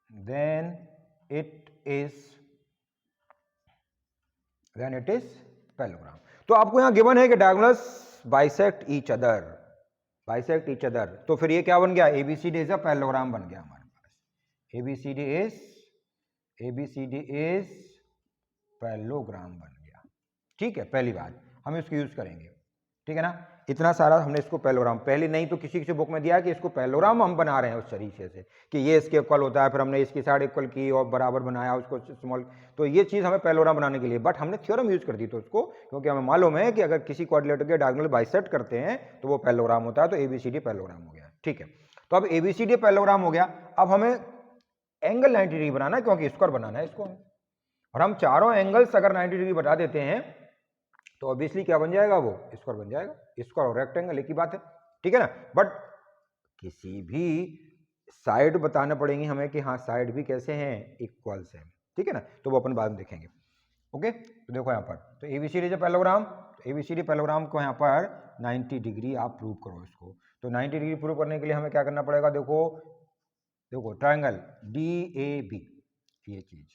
then it is parallelogram। तो आपको यहां given है कि diagonals bisect each other, तो फिर ये क्या बन गया? ABCD इज अ पैरेललोग्राम बन गया हमारे पास। ABCD इज पैरेललोग्राम बन गया, ठीक है। पहली बात हम इसको यूज करेंगे, ठीक है ना। इतना सारा हमने इसको पैरेललोग्राम, पहले नहीं तो किसी बुक में दिया कि इसको पैरेललोग्राम हम बना रहे हैं उस तरीके से कि ये इसके इक्वल होता है, फिर हमने इसकी साइड इक्वल की और बराबर बनाया उसको स्मॉल, तो ये चीज हमें पैरेललोग्राम बनाने के लिए, बट हमने थ्योरम यूज कर दी तो उसको, क्योंकि हमें मालूम है कि अगर किसी क्वाड्रिलेटरल के डायगोनल बाइसेक्ट करते हैं तो वो पैरेललोग्राम होता है। तो ABCD पैरेललोग्राम हो गया, ठीक है। तो अब ABCD पैरेललोग्राम हो गया, अब हमें एंगल 90 डिग्री बनाना है क्योंकि स्क्वायर बनाना है इसको, और हम चारों एंगल्स अगर 90 डिग्री बता देते हैं तो ऑब्वियसली क्या बन जाएगा? वो स्क्वायर बन जाएगा। स्क्वायर और रेक्टेंगल एक ही बात है, ठीक है ना। बट किसी भी साइड बताना पड़ेंगे हमें कि हाँ साइड भी कैसे हैं? इक्वल्स हैं, ठीक है ना। तो वो अपन बाद में देखेंगे, ओके। तो देखो यहाँ पर, तो ABCD जो पैरेललोग्राम, तो ABCD पैरेललोग्राम को यहाँ पर 90 डिग्री आप प्रूव करो इसको। तो 90 डिग्री प्रूव करने के लिए हमें क्या करना पड़ेगा? देखो ट्रायंगल DAB, ये चीज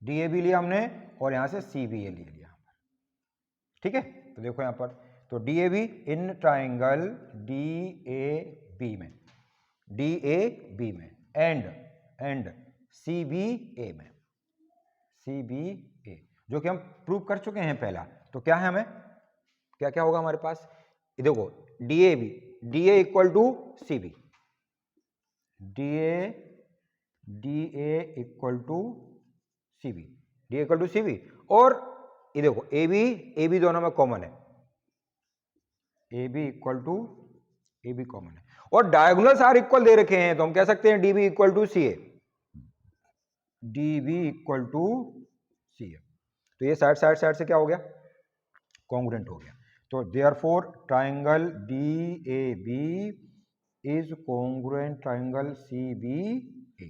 DAB लिया हमने और यहां से CBA ले लिया, ठीक है। तो देखो यहां पर, तो DAB इन ट्रायंगल DAB में एंड CBA में, जो कि हम प्रूव कर चुके हैं पहला। तो क्या है, हमें क्या क्या होगा हमारे पास? देखो DA equal to CB, DA equal to CB, और ये देखो AB दोनों में कॉमन है, AB equal to AB common है, और डायगोनल्स आर इक्वल दे रखे हैं, तो हम कह सकते हैं DB इक्वल टू CA, तो ये साइड से क्या हो गया? कॉन्ग्रुएंट हो गया। तो therefore triangle DAB is congruent triangle CBA।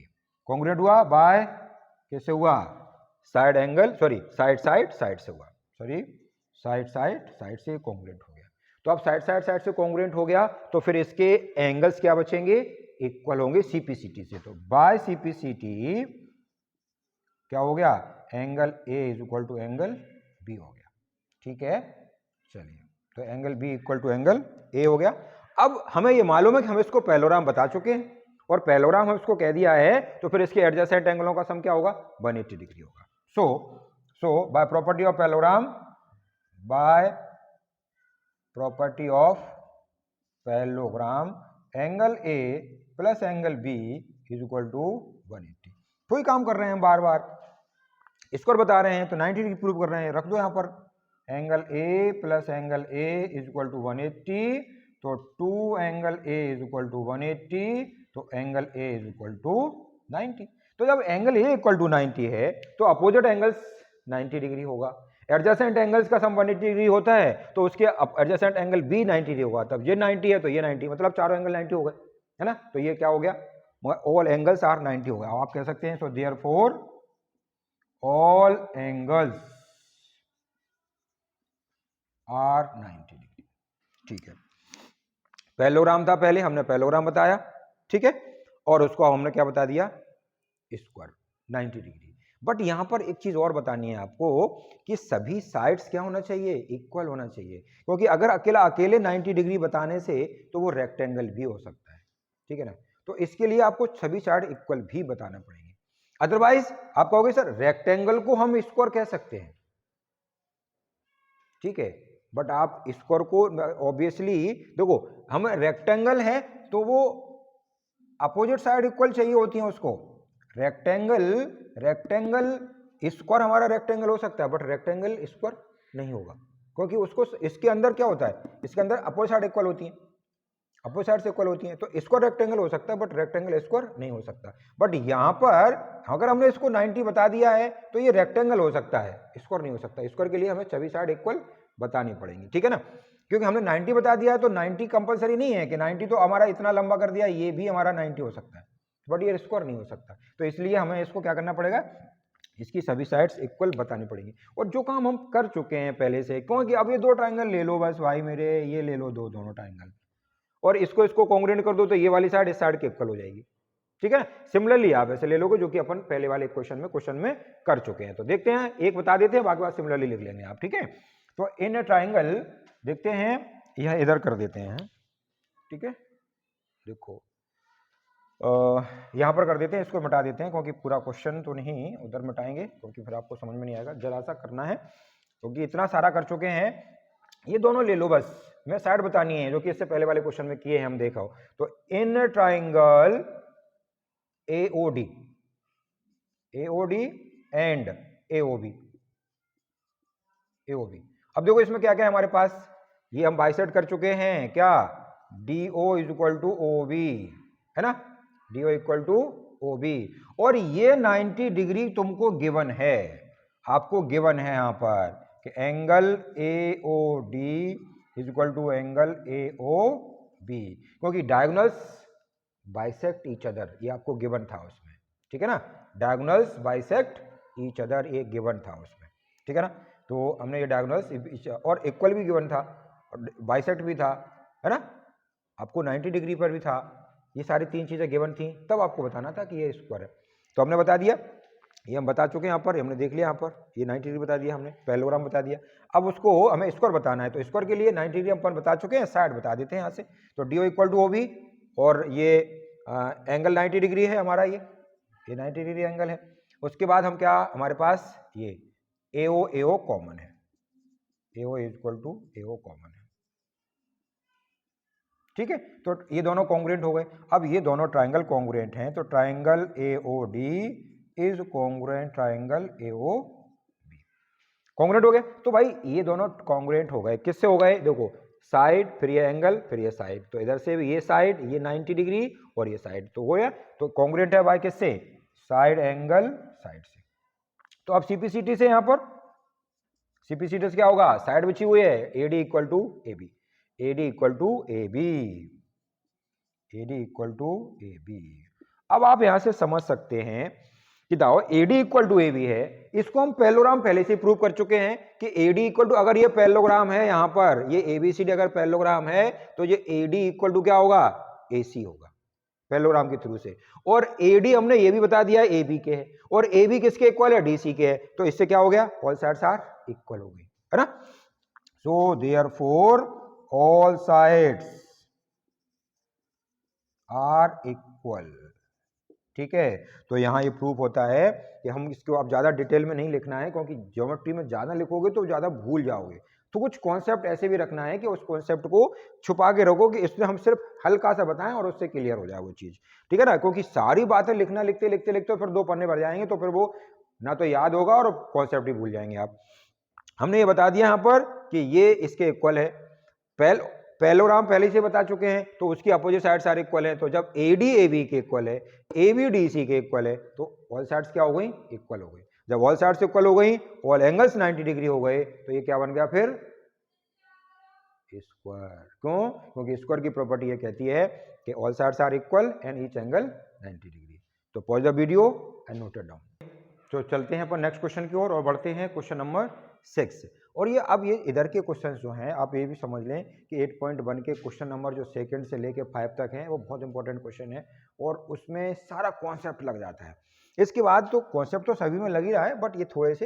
Congruent हुआ बाय, कैसे हुआ? साइड एंगल, साइड से हुआ, साइड से कॉन्ग्रुएंट हो गया। तो अब साइड से कॉन्ग्रुएंट हो गया, तो फिर इसके एंगल्स क्या बचेंगे? इक्वल होंगे CPCT से। तो बाय CPCT क्या हो गया? Angle A is equal to angle B हो गया, ठीक है। चलिए, तो angle B equal to angle A हो गया। अब हमें ये मालूम है कि हम इसको पैरेललोग्राम बता चुके हैं, और पैरेललोग्राम हम इसको कह दिया है, तो फिर इसके एडजेसेंट एंगलों का सम क्या होगा? 180 डिग्री होगा। So by property of parallelogram angle A plus angle B is equal to 180। कोई काम कर रहे हैं, बार बार स्क्वायर बता रहे हैं, तो 90 डिग्री प्रूव कर रहे हैं, रख दो यहां पर angle A plus angle A is equal to 180, तो 2 angle A is equal to 180, तो angle A is equal to 90। तो जब एंगल A इक्वल टू 90 है तो अपोजिट एंगल्स 90 डिग्री होगा। एडजेसेंट एंगल्स का सम 180 डिग्री होता है, तो उसके एडजेसेंट एंगल भी 90 डिग्री होगा। तब ये 90 है तो ये 90, मतलब चारों एंगल 90 हो गए, है ना। तो ये क्या हो गया? ऑल एंगल्स आर 90 हो गया। आप कह सकते हैं, so therefore all angles are 90 degree, ठीक है। पैरेललोग्राम था, पहले हमने पैरेललोग्राम बताया, ठीक है, और उसको हमने क्या बता दिया? Square 90 degree. बट यहां पर एक चीज और बतानी है आपको कि सभी साइड्स क्या होना चाहिए? इक्वल होना चाहिए, क्योंकि अगर अकेले 90 डिग्री बताने से तो वो रेक्टेंगल भी हो सकता है, ठीक है ना। तो इसके लिए आपको सभी साइड इक्वल भी बताना पड़ेंगे, अदरवाइज आप कहोगे सर रेक्टेंगल को हम स्क्वायर कह सकते हैं, ठीक है, बट आप स्क्वायर को ऑब्वियसली देखो, हम रेक्टेंगल है तो वो अपोजिट साइड इक्वल चाहिए होती है उसको। रेक्टेंगल स्क्वायर हमारा रेक्टेंगल हो सकता है, बट रेक्टेंगल स्क्वायर नहीं होगा, क्योंकि उसको इसके अंदर क्या होता है, इसके अंदर अपोजिट साइड इक्वल होती है, अपोजिट साइड से इक्वल होती हैं, तो स्क्वायर रेक्टेंगल हो सकता है बट रेक्टेंगल स्क्वायर नहीं हो सकता। बट यहाँ पर अगर हमने इसको 90 बता दिया है तो ये रेक्टेंगल हो सकता है, स्क्वायर नहीं हो सकता। स्क्वायर के लिए हमें सभी साइड इक्वल बतानी पड़ेंगी, ठीक है ना, क्योंकि हमने 90 बता दिया है तो 90 कंपलसरी नहीं है कि 90 तो हमारा इतना लंबा कर दिया, ये भी हमारा 90 हो सकता है, बट ये स्क्वायर नहीं हो सकता। तो इसलिए हमें इसको क्या करना पड़ेगा, इसकी सभी साइड्स इक्वल बतानी पड़ेंगी। और जो काम हम कर चुके हैं पहले से, क्योंकि अब ये दो ट्राइंगल ले लो बस भाई मेरे, ये ले लो दोनों ट्राइंगल, और इसको कॉन्ग्रुएंट कर दो तो ये वाली साइड इस साइड के इक्वल हो जाएगी, ठीक है। सिमिलरली आप ऐसे ले लोगे जो कि अपन पहले वाले क्वेश्चन में कर चुके हैं। तो देखते हैं, एक बता देते हैं, बाकी बात सिमिलरली लिख लेंगे आप, ठीक है। तो इन ट्राइंगल देखते हैं, यह इधर कर देते हैं, ठीक है, देखो यहां पर कर देते हैं, इसको मिटा देते हैं, क्योंकि पूरा क्वेश्चन तो नहीं उधर मिटाएंगे, क्योंकि फिर आपको समझ में नहीं आएगा, जरा सा करना है, क्योंकि इतना सारा कर चुके हैं। ये दोनों ले लो बस, मैं साइड बतानी है, जो कि इससे पहले वाले क्वेश्चन में किए हैं हम, देखो। तो in triangle AOD and AOB, अब देखो इसमें क्या क्या है हमारे पास, ये हम बाइसेक्ट कर चुके हैं, क्या DO इक्वल टू OB है ना, DO इक्वल टू OB, और ये 90 डिग्री तुमको गिवन है, आपको गिवन है यहां पर कि angle AOD equal to angle AOB, क्योंकि डायगोनल्स बाइसेक्ट ईच अदर, ये आपको गिवन था उसमें, ठीक है ना, डायगोनल्स बाइसेक्ट ईच अदर ये गिवन था उसमें, ठीक है ना। तो हमने ये डायगोनल्स और इक्वल भी गिवन था, और बाइसेक्ट भी था, है ना, आपको 90 डिग्री पर भी था, ये सारी तीन चीजें गिवन थी, तब आपको बताना था कि ये स्क्वायर है। तो हमने बता दिया, ये हम बता चुके हैं, यहाँ पर हमने देख लिया, यहाँ पर ये 90 डिग्री बता दिया हमने, पैरेललोग्राम बता दिया। अब उसको हमें स्क्वायर बताना है, तो स्क्वायर के लिए 90 डिग्री अपन बता चुके हैं, साइड बता देते हैं यहाँ से। तो DO इक्वल टू OB, और ये एंगल 90 डिग्री है हमारा, ये 90 डिग्री एंगल है। उसके बाद हम क्या, हमारे पास ये AO कॉमन है, AO equal to AO common है, ठीक है। तो ये दोनों कॉन्ग्रुएंट हो गए। अब ये दोनों ट्राइंगल कॉन्ग्रुएंट हैं, तो triangle AOD is congruent triangle AOB, congruent हो गए। तो भाई ये दोनों कॉन्ग्रुएंट हो गए, किससे हो गए, देखो साइड, फिर ये एंगल, फिर ये साइड, तो इधर से भी ये साइड, ये 90 डिग्री और ये साइड, तो हो गया। तो कॉन्ग्रुएंट है भाई किससे, साइड एंगल साइड से। तो अब CPCT से, यहां पर CPCT से क्या होगा, साइड बिछी हुई है, AD equal to AB, AD equal to AB, AD equal to AB। अब आप यहां से समझ सकते हैं कि दाओ AD इक्वल टू AB है, इसको हम पैरेललोग्राम पहले से प्रूव कर चुके हैं कि AD इक्वल टू, अगर ये पैरेललोग्राम है, यहां पर ये ABCD अगर पैरेललोग्राम है, तो ये AD इक्वल टू क्या होगा, AC होगा, पैरेललोग्राम के थ्रू से। और AD हमने ये भी बता दिया है AB के है, और AB किसके इक्वल है, DC के है, तो इससे क्या हो गया, ऑल साइड्स आर इक्वल हो गई, है ना। So therefore all sides are equal, ठीक है। तो यहां ये प्रूफ होता है कि हम इसको आप ज्यादा डिटेल में नहीं लिखना है, क्योंकि ज्योमेट्री में ज्यादा लिखोगे तो ज्यादा भूल जाओगे। तो कुछ कॉन्सेप्ट ऐसे भी रखना है कि उस कॉन्सेप्ट को छुपा के रखो, कि इसमें हम सिर्फ हल्का सा बताएं और उससे क्लियर हो जाए वो चीज, ठीक है ना। क्योंकि सारी बातें लिखना, लिखते लिखते लिखते फिर 2 पन्ने भर जाएंगे, तो फिर वो ना तो याद होगा और कॉन्सेप्ट ही भूल जाएंगे आप। हमने ये बता दिया यहाँ पर कि ये इसके इक्वल है, पैरेललोग्राम पहले से बता चुके हैं, तो उसकी अपोजिट साइड सारे इक्वल है। तो जब AD AB के इक्वल है, AB DC के इक्वल है, तो ऑल साइड्स क्या हो गई, इक्वल हो गई। जब ऑल साइड्स इक्वल हो गई, ऑल एंगल्स 90 डिग्री हो गए, तो ये क्या बन गया फिर, स्क्वायर। क्यों, क्योंकि स्क्वायर की प्रॉपर्टी ये कहती है कि all sides are equal and each angle 90 degree. तो pause the video and note it down. तो चलते हैं अपन नेक्स्ट क्वेश्चन की ओर और बढ़ते हैं क्वेश्चन नंबर 6। और ये अब ये इधर के क्वेश्चंस जो हैं, आप ये भी समझ लें कि 8.1 के क्वेश्चन नंबर जो सेकंड से लेके 5 तक हैं, वो बहुत इंपॉर्टेंट क्वेश्चन है, और उसमें सारा कॉन्सेप्ट लग जाता है। इसके बाद तो कॉन्सेप्ट तो सभी में लग ही रहा है, बट ये थोड़े से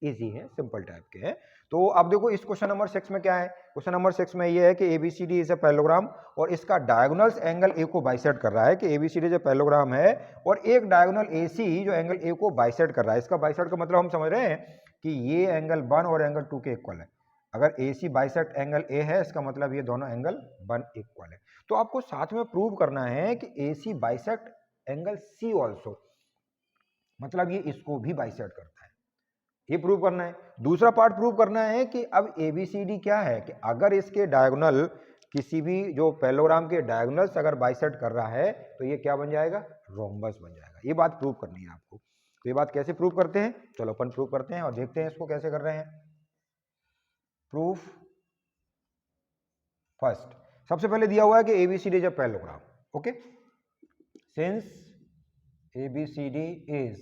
इजी है, सिंपल टाइप के हैं। तो अब देखो इस क्वेश्चन नंबर 6 में क्या है, क्वेश्चन नंबर 6 में ये है कि ABCD इज ए पैरेललोग्राम, और इसका डायगोनल्स एंगल A को बाइसेक्ट कर रहा है, कि ABCD जो पैरेललोग्राम है, और एक डायगोनल AC जो एंगल A को बाइसेक्ट कर रहा है। इसका बाइसेक्ट का मतलब हम समझ रहे हैं कि ये एंगल 1 और एंगल 2 के इक्वल है। अगर AC बाइसेक्ट एंगल A है, इसका मतलब ये दोनों एंगल बन इक्वल है। तो आपको साथ में प्रूव करना है कि AC bisect angle C also, मतलब ये इसको भी बाइसेक्ट करता है, ये प्रूव करना है। दूसरा पार्ट प्रूव करना है कि अब ABCD क्या है, कि अगर इसके डायगोनल किसी भी जो पैरेललोग्राम के डायगोनल्स अगर बाइसेक्ट कर रहा है तो ये क्या बन जाएगा, रोम्बस बन जाएगा। ये बात प्रूव करनी है आपको। तो ये बात कैसे प्रूव करते हैं, चलो अपन प्रूव करते हैं और देखते हैं इसको कैसे कर रहे हैं। प्रूफ फर्स्ट, सबसे पहले दिया हुआ है कि ABCD is a parallelogram, okay, since ABCD is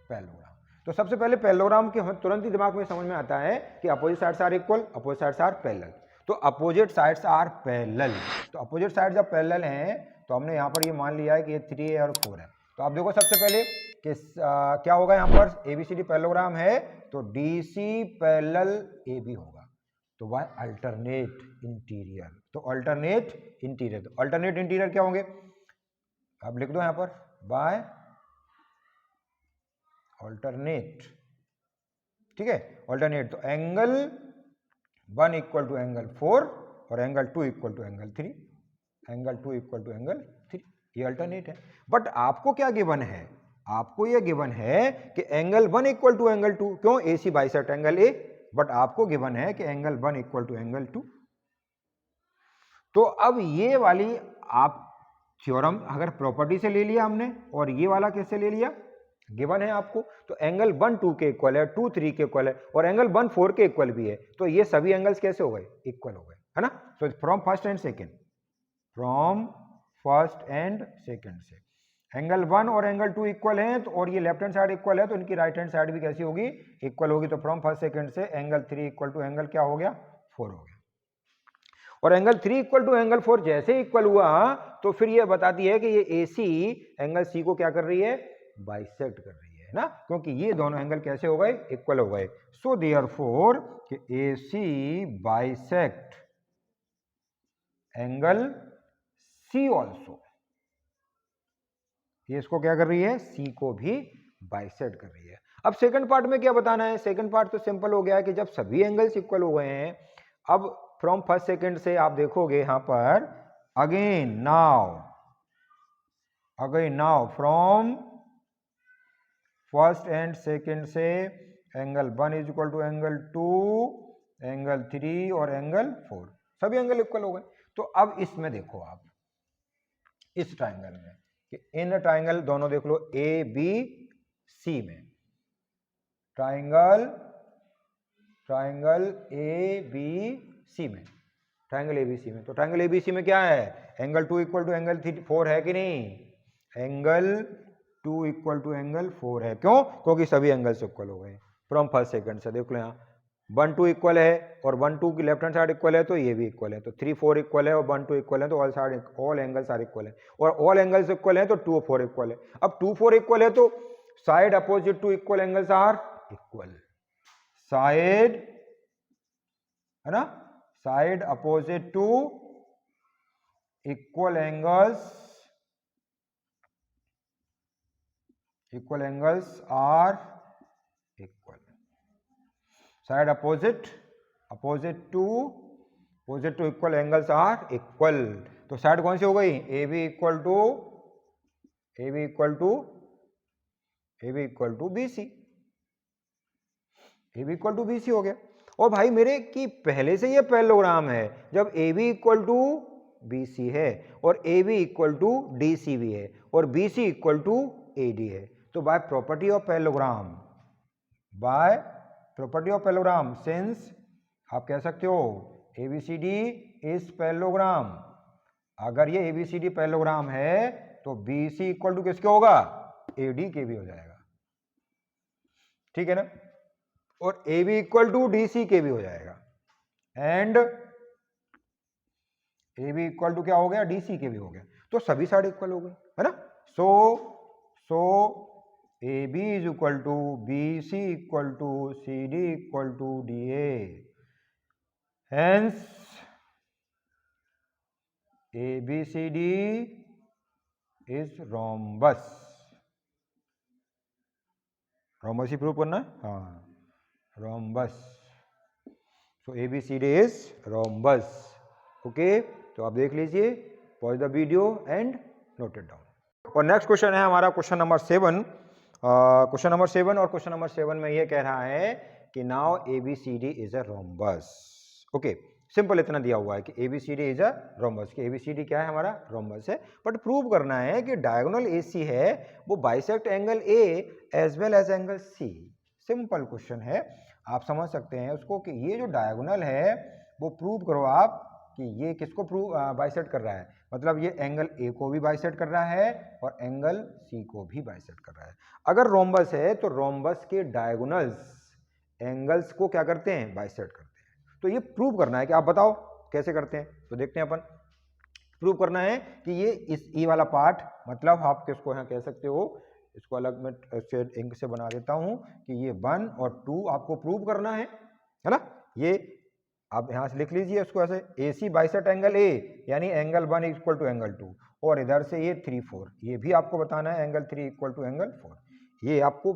parallelogram. तो सबसे पहले पैरेललोग्राम के हमें तुरंत ही दिमाग में समझ में आता है कि opposite sides are equal, opposite sides are parallel. तो अपोजिट साइड्स आर पैरेलल, तो अपोजिट साइड जब पैरेलल हैं तो हमने यहाँ पर ये मान लिया है कि ये 3 है और 4 है। तो आप देखो सबसे पहले कि क्या होगा, यहाँ पर ABCD पैरेललोग्राम है तो DC पैरेलल AB होगा, तो बाय अल्टरनेट इंटीरियर। तो अल्टरनेट इंटीरियर, तो अल्टरनेट इंटीरियर क्या होंगे, आप लिख दो यहाँ पर बाय अल्टरनेट, ठीक है, अल्टरनेट। तो एंगल 1 इक्वल टू एंगल 4 और angle 2 equal to angle 3, angle 2 equal to angle 3, ये अल्टरनेट है। बट आपको क्या गिवन है, आपको ये गिवन है कि एंगल 1 इक्वल टू एंगल 2, क्यों, AC bisect angle A, but आपको गिवन है कि एंगल 1 इक्वल टू एंगल 2। तो अब ये वाली आप थ्योरम अगर प्रॉपर्टी से ले लिया हमने और ये वाला कैसे ले लिया, गिवन है आपको, तो एंगल 1 2 के इक्वल है, 2 3 के इक्वल है और एंगल 1 4 के इक्वल भी है, तो ये सभी एंगल्स कैसे हो गए, इक्वल हो गए, है ना। तो from first and second, from first and second से एंगल 1 और एंगल 2 इक्वल हैं, तो और ये लेफ्ट हैंड साइड इक्वल है तो इनकी राइट हैंड साइड भी कैसी होगी, इक्वल होगी। तो फ्रॉम फर्स्ट सेकंड से एंगल 3 इक्वल टू एंगल क्या हो गया, 4 हो गया। और एंगल 3 इक्वल टू एंगल 4 जैसे इक्वल हुआ तो फिर ये बताती है कि ये AC एंगल C को क्या कर रही है, बाइसेक्ट कर रही है ना, क्योंकि ये दोनों एंगल कैसे हो गए, इक्वल हो गए। सो देयरफॉर कि AC bisect angle C also, ये इसको क्या कर रही है, C को भी बाइसेक्ट कर रही है। अब सेकंड पार्ट में क्या बताना है, सेकंड पार्ट तो सिंपल हो गया है कि जब सभी एंगल्स इक्वल हो गए हैं, अब फ्रॉम फर्स्ट सेकंड से आप देखोगे यहां पर again now from first and second से angle 1 is equal to angle 2, angle 3 और एंगल 4, सभी एंगल इक्वल हो गए। तो अब इसमें देखो आप इस ट्राइंगल में कि इन ट्राइंगल दोनों देख लो ABC में, ट्राइंगल ABC में, ट्राइंगल ABC में, तो ट्राइंगल ABC में क्या है, एंगल 2 इक्वल टू एंगल 4 है कि नहीं, एंगल 2 इक्वल टू एंगल 4 है, क्यों, क्योंकि सभी एंगल्स इक्वल हो गए फ्रॉम फर्स्ट सेकंड से। देख लो यहाँ 1 2 इक्वल है और 1 2 की लेफ्ट हैंड साइड इक्वल है तो ये भी इक्वल है, तो 3 4 इक्वल है और 1 2 इक्वल है, तो ऑल एंगल्स आर इक्वल है, और ऑल एंगल्स इक्वल है तो 2 4 इक्वल है। अब 2 4 इक्वल है तो side opposite to equal angles are equal, side, है ना, side opposite to equal angles are equal, side opposite to equal angles are equal. तो साइड कौन सी हो गई, AB equal to BC, AB equal to BC हो गया। और भाई मेरे कि पहले से ये पैरेललोग्राम है, जब AB इक्वल टू BC है और AB इक्वल टू DC भी है और BC इक्वल टू AD है, तो by property of parallelogram, since आप कह सकते हो ABCD इज पैरेललोग्राम, अगर ये ABCD पैरेललोग्राम है तो BC इक्वल टू किसके होगा, AD के भी हो जाएगा, ठीक है ना, और AB इक्वल टू DC के भी हो जाएगा, एंड AB इक्वल टू क्या हो गया, DC के भी हो गया, तो सभी साइड इक्वल हो गई, है ना। So AB is equal to BC equal to CD equal to DA, hence ABCD is rhombus, rhombus ही प्रूव करना है, हाँ rhombus. So ABCD is rhombus. Okay, तो आप देख लीजिए, pause the video and note it down. और next question है हमारा क्वेश्चन नंबर 7। क्वेश्चन नंबर 7 और क्वेश्चन नंबर 7 में ये कह रहा है कि now ABCD is a rhombus. Okay, simple इतना दिया हुआ है कि ABCD इज अ रोम्बस, कि ABCD क्या है हमारा रोम्बस है, बट प्रूव करना है कि डायगोनल AC है वो bisect angle A as well as angle C। Simple question है, आप समझ सकते हैं उसको कि ये जो डायगोनल है वो प्रूव करो आप कि ये किसको बाइसेक्ट कर रहा है, मतलब ये एंगल A को भी बाइसेक्ट कर रहा है और एंगल C को भी बाइसेक्ट कर रहा है। अगर रोम्बस है तो रोम्बस के डायगोनल्स एंगल्स को क्या करते हैं, बाइसेक्ट करते हैं। तो ये प्रूव करना है कि आप बताओ कैसे करते हैं, तो देखते हैं अपन। प्रूव करना है कि ये इस E वाला पार्ट, मतलब आप किसको यहाँ कह सकते हो, इसको अलग में इंक से बना देता हूं कि ये 1 और 2 आपको प्रूव करना है ना। ये आप यहां से लिख लीजिए उसको ऐसे, AC बाइसेक्ट एंगल A यानी एंगल 1 इक्वल टू एंगल 2, और इधर से ये 3 4, ये भी आपको बताना है एंगल 3 इक्वल टू एंगल 4। ये आपको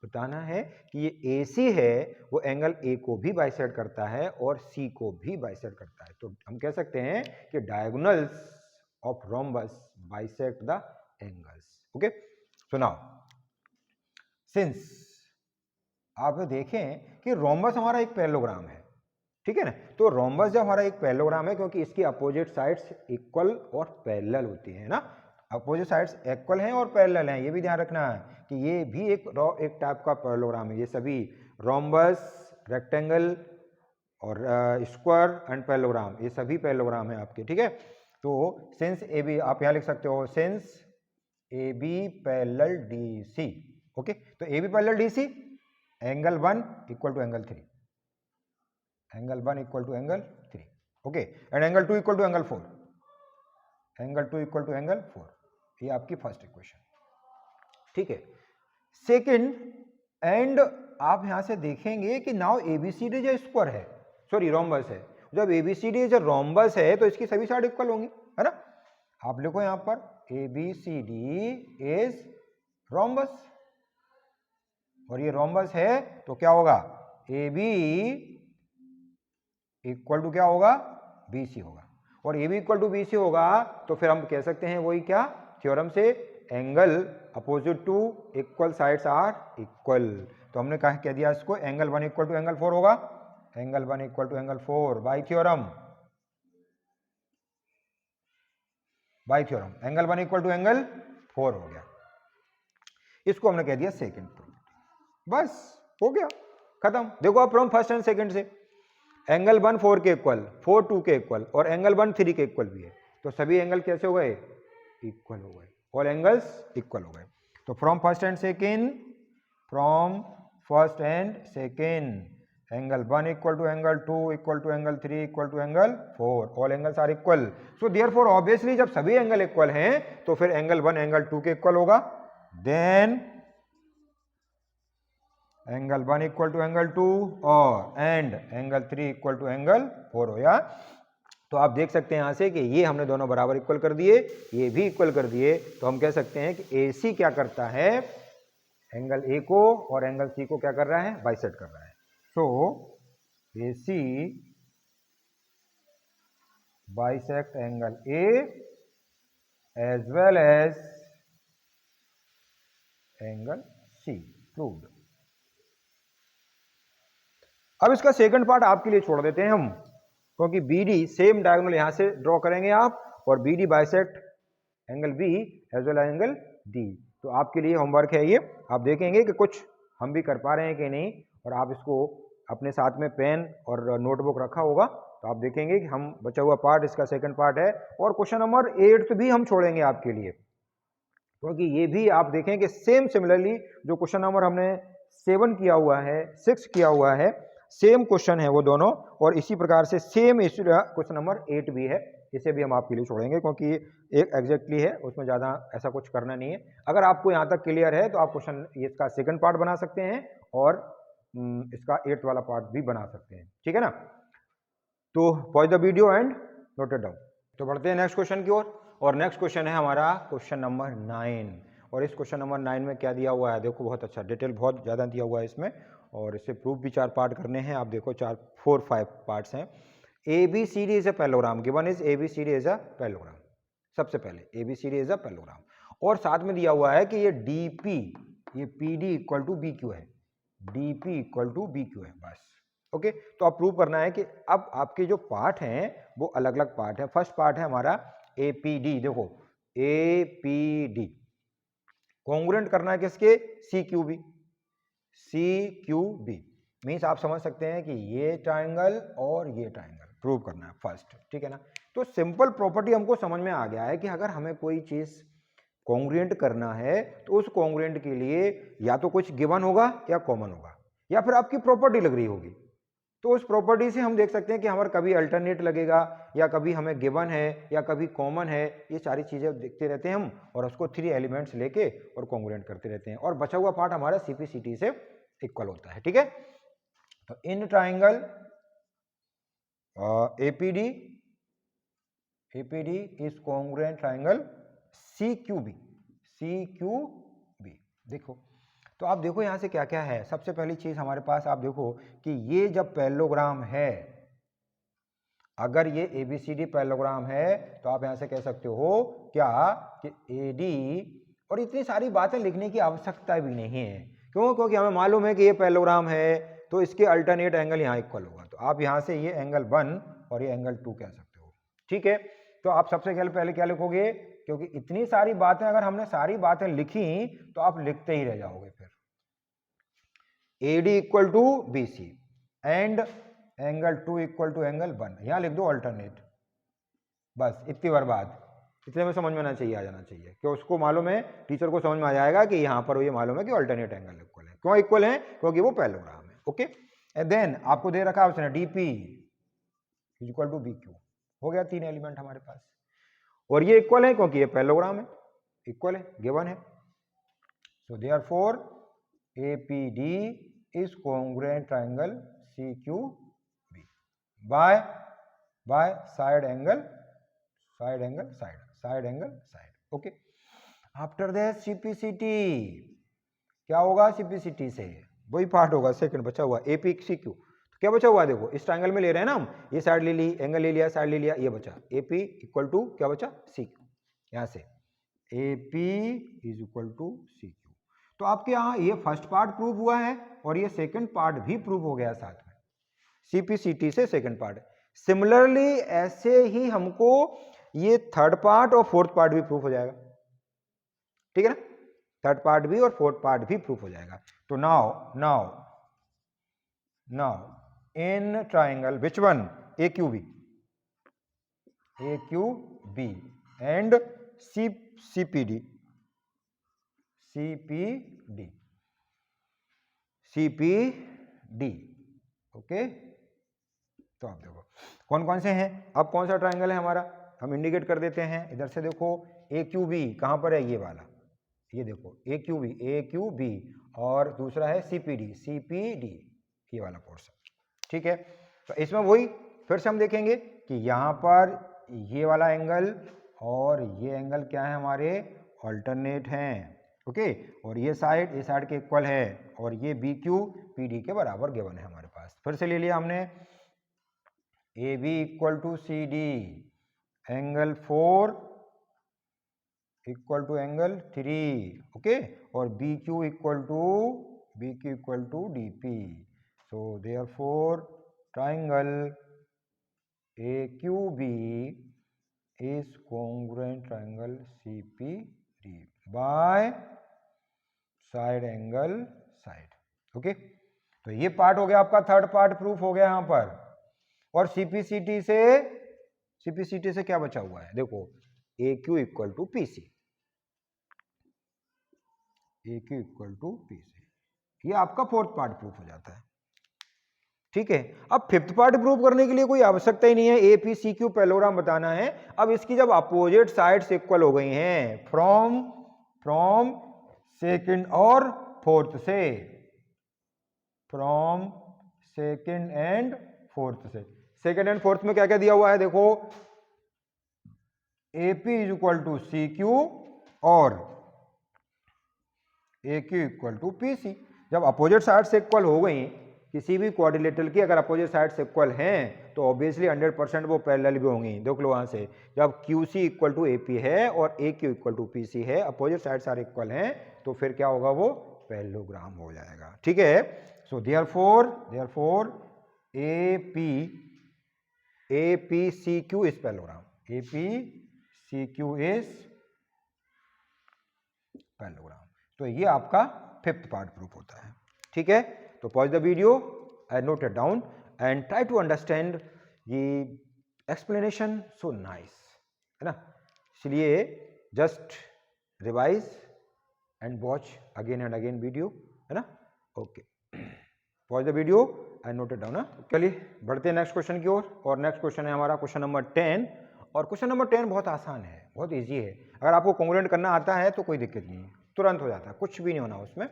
बताना है कि ये AC है वो एंगल A को भी बाइसेक्ट करता है और C को भी बाइसेक्ट करता है। तो हम कह सकते हैं कि diagonals of rhombus bisect the angles. Okay, so now since आप देखें कि रोम्बस हमारा एक पैरेललोग्राम है, ठीक है ना, तो रोम्बस जब हमारा एक पैरेललोग्राम है, क्योंकि इसकी अपोजिट साइड्स इक्वल और पैरेलल होती है ना, अपोजिट साइड्स इक्वल हैं और पैरेलल हैं, ये भी ध्यान रखना है कि ये भी एक टाइप का पैरेललोग्राम है। ये सभी रोम्बस, रेक्टेंगल और स्क्वायर एंड पैरेललोग्राम, ये सभी पैरेललोग्राम है आपके, ठीक है। तो सिंस AB आप यहाँ लिख सकते हो, since AB parallel DC। Okay, तो AB parallel DC, angle 1 equal to angle 3, angle 1 equal to angle 3, okay, and angle 2 equal to angle 4, angle 2 equal to angle 4। ये आपकी फर्स्ट इक्वेशन, ठीक है। सेकंड, एंड आप यहां से देखेंगे कि नाउ ABCD जो स्क्वायर है, सॉरी रोम्बस है, जब ABCD जो रोम्बस है तो इसकी सभी साइड इक्वल होंगी, है ना। आप लिखो यहां पर ABCD इज रोम्बस, और ये रोम्बस है तो क्या होगा, AB इक्वल टू क्या होगा, BC होगा, और AB इक्वल टू BC होगा तो फिर हम कह सकते हैं वही क्या, थ्योरम से, angle opposite to equal sides are equal. तो हमने कह दिया इसको, एंगल 1 इक्वल टू एंगल 4 होगा, angle 1 equal to angle 4 by theorem, angle 1 equal to angle 4 हो गया। इसको हमने कह दिया सेकंड प्रॉपर्टी, बस हो गया, खत्म। देखो आप फ्रॉम फर्स्ट एंड सेकंड से, एंगल 1 4 के इक्वल, 4 2 के इक्वल, और एंगल 1 3 के इक्वल भी है, तो सभी एंगल कैसे हो गए, इक्वल हो गए, ऑल एंगल्स इक्वल हो गए। तो from first and second, angle 1 equal to angle 2 equal to angle 3 equal to angle 4, all angles are equal. So therefore obviously जब सभी एंगल इक्वल हैं तो फिर एंगल 1 एंगल 2 के इक्वल होगा, then angle 1 equal to angle 2 और and angle 3 equal to angle 4 हो गया। तो आप देख सकते हैं यहां से कि ये हमने दोनों बराबर इक्वल कर दिए, ये भी इक्वल कर दिए, तो हम कह सकते हैं कि AC क्या करता है, एंगल A को और एंगल C को क्या कर रहा है, बाइसेक्ट कर रहा है। So AC bisect angle A as well as angle C, proved. अब इसका सेकंड पार्ट आपके लिए छोड़ देते हैं हम, क्योंकि BD सेम डायगोनल यहां से ड्रॉ करेंगे आप, और BD bisect angle B as well angle D। तो आपके लिए होमवर्क है ये, आप देखेंगे कि कुछ हम भी कर पा रहे हैं कि नहीं, और आप इसको अपने साथ में पेन और नोटबुक रखा होगा, तो आप देखेंगे कि हम बचा हुआ पार्ट इसका सेकंड पार्ट है, और क्वेश्चन नंबर 8 भी हम छोड़ेंगे आपके लिए, क्योंकि ये भी आप देखें कि सेम सिमिलरली जो क्वेश्चन नंबर हमने 7 किया हुआ है, 6 किया हुआ है, सेम क्वेश्चन है वो दोनों, और इसी प्रकार से सेम क्वेश्चन नंबर 8 भी है, इसे भी हम आपके लिए छोड़ेंगे, क्योंकि एक एग्जैक्टली है, उसमें ज़्यादा ऐसा कुछ करना नहीं है। अगर आपको यहाँ तक क्लियर है तो आप क्वेश्चन इसका सेकंड पार्ट बना सकते हैं और इसका 8th वाला पार्ट भी बना सकते हैं, ठीक है ना। तो pause the video and note it down. तो बढ़ते हैं नेक्स्ट क्वेश्चन की ओर, और नेक्स्ट क्वेश्चन है हमारा क्वेश्चन नंबर 9, और इस क्वेश्चन नंबर 9 में क्या दिया हुआ है, देखो बहुत अच्छा डिटेल बहुत ज़्यादा दिया हुआ है इसमें, और इसे प्रूफ भी 4 पार्ट करने हैं। आप देखो 4-5 पार्ट्स हैं। ABCD is a parallelogram, given is ABCD is a parallelogram. सबसे पहले ABCD इज अ पैरेललोग्राम, और साथ में दिया हुआ है कि ये DP, ये PD इक्वल टू BQ है, DP इक्वल टू BQ है, बस। ओके, तो अब प्रूव करना है कि अब आपके जो पार्ट हैं वो अलग अलग पार्ट है। फर्स्ट पार्ट है हमारा APD, देखो APD कॉन्ग्रुएंट करना है किसके, CQB, CQB मीन्स आप समझ सकते हैं कि ये ट्राइंगल और ये ट्राइंगल प्रूव करना है फर्स्ट, ठीक है ना। तो सिंपल प्रॉपर्टी हमको समझ में आ गया है कि अगर हमें कोई चीज कॉन्ग्रुएंट करना है तो उस कॉन्ग्रुएंट के लिए या तो कुछ गिवन होगा या कॉमन होगा, या फिर आपकी प्रॉपर्टी लग रही होगी। तो उस प्रॉपर्टी से हम देख सकते हैं कि हमारा कभी अल्टरनेट लगेगा, या कभी हमें गिवन है, या कभी कॉमन है। ये सारी चीजें देखते रहते हैं हम, और उसको 3 एलिमेंट्स लेके और कॉन्ग्रुएंट करते रहते हैं, और बचा हुआ पार्ट हमारा CPCT से इक्वल होता है, ठीक है। तो in triangle APD is congruent triangle CQB। देखो, तो आप देखो यहां से क्या क्या है। सबसे पहली चीज हमारे पास आप देखो कि ये जब पैरेललोग्राम है, अगर ये ABCD पैरेललोग्राम है तो आप यहां से कह सकते हो क्या कि AD, और इतनी सारी बातें लिखने की आवश्यकता भी नहीं है। क्यों? क्योंकि हमें मालूम है कि ये पैरेललोग्राम है तो इसके अल्टरनेट एंगल यहाँ इक्वल होगा। तो आप यहाँ से ये एंगल 1 और ये एंगल 2 कह सकते हो, ठीक है। तो आप सबसे पहले क्या लिखोगे, क्योंकि इतनी सारी बातें अगर हमने सारी बातें लिखी तो आप लिखते ही रह जाओगे। फिर AD equal to BC and angle 2 equal to angle 1, यहां लिख दो अल्टरनेट, बस इतनी बार बात, इतने में समझ में आ जाना चाहिए कि उसको मालूम है, टीचर को समझ में आ जाएगा कि यहाँ पर ये मालूम है कि अल्टरनेट एंगल इक्वल है। क्यों इक्वल है? क्योंकि वो पैरेललोग्राम है। ओके, एंड देन आपको दे रखा है उसने DP इक्वल टू BQ, हो गया 3 एलिमेंट हमारे पास, और ये इक्वल है क्योंकि ये पैरेललोग्राम है, इक्वल है, गिवन है। So therefore APD is congruent triangle CQB by side angle. Okay. After that CPCT क्या होगा? CPCT से वही पार्ट होगा, सेकंड बचा हुआ APCQ। तो क्या बचा हुआ? देखो इस ट्राइंगल में ले रहे हैं ना हम, ये साइड ले ली, एंगल ले लिया, साइड ले लिया, ये बचा AP इक्वल टू क्या बचा? CQ। यहां से AP is equal to CQ। तो आपके यहाँ ये फर्स्ट पार्ट प्रूव हुआ है और ये सेकंड पार्ट भी प्रूव हो गया साथ में, CPCT से सेकंड पार्ट। सिमिलरली ऐसे ही हमको ये थर्ड पार्ट और फोर्थ पार्ट भी प्रूव हो जाएगा, ठीक है ना। थर्ड पार्ट भी और फोर्थ पार्ट भी प्रूव हो जाएगा। तो now in triangle which one? AQB and CPD। Okay, तो आप देखो कौन कौन से हैं। अब कौन सा ट्राइंगल है हमारा, हम इंडिकेट कर देते हैं। इधर से देखो AQB कहां पर है? ये वाला, ये देखो AQB, और दूसरा है CPD, ये वाला पोर्शन, ठीक है। तो इसमें वही फिर से हम देखेंगे कि यहां पर ये वाला एंगल और ये एंगल क्या है? हमारे अल्टरनेट हैं, ओके। और ये साइड के इक्वल है, और ये BQ PD के बराबर गिवन है हमारे पास। फिर से ले लिया हमने AB equal to CD, angle 4 equal to angle 3, okay, और BQ इक्वल टू DP। So therefore triangle AQB is congruent triangle CPD by side angle side, okay. तो ये पार्ट हो गया आपका, थर्ड पार्ट प्रूफ हो गया यहां पर। और CPCT से क्या बचा हुआ है? देखो AQ इक्वल टू PC, ये आपका फोर्थ पार्ट प्रूफ हो जाता है, ठीक है। अब फिफ्थ पार्ट प्रूव करने के लिए कोई आवश्यकता ही नहीं है, APCQ पैरेललोग्राम बताना है। अब इसकी जब अपोजिट साइड्स इक्वल हो गई हैं फ्रॉम सेकंड और फोर्थ से, फ्रॉम सेकंड एंड फोर्थ से, सेकंड एंड फोर्थ में क्या क्या दिया हुआ है? देखो AP is equal to CQ और AQ इक्वल टू PC। जब अपोजिट साइड से इक्वल हो गई किसी भी क्वाड्रिलेटरल की, अगर अपोजिट साइड से इक्वल हैं तो ऑब्वियसली 100% वो पैरेलल भी होंगी। देख लो वहां से, जब QC इक्वल टू AP है और AQ इक्वल टू PC है, अपोजिट साइड सारे इक्वल हैं, तो फिर क्या होगा, वो पैरेललोग्राम हो जाएगा। ठीक है, so therefore APCQ is parallelogram, APCQ is parallelogram. तो ये आपका 5th पार्ट प्रूफ होता है। ठीक है, तो pause the video and note it down and try to understand ये एक्सप्लेनेशन सो नाइस, है ना। इसलिए just revise and watch again and again video, है ना। Okay, pause the video and note it down. चलिए बढ़ते हैं नेक्स्ट क्वेश्चन की ओर, और नेक्स्ट क्वेश्चन है हमारा क्वेश्चन नंबर 10। और क्वेश्चन नंबर 10 बहुत आसान है, बहुत इजी है। अगर आपको कॉन्ग्रुएंट करना आता है तो कोई दिक्कत नहीं है, तुरंत हो जाता है, कुछ भी नहीं होना उसमें,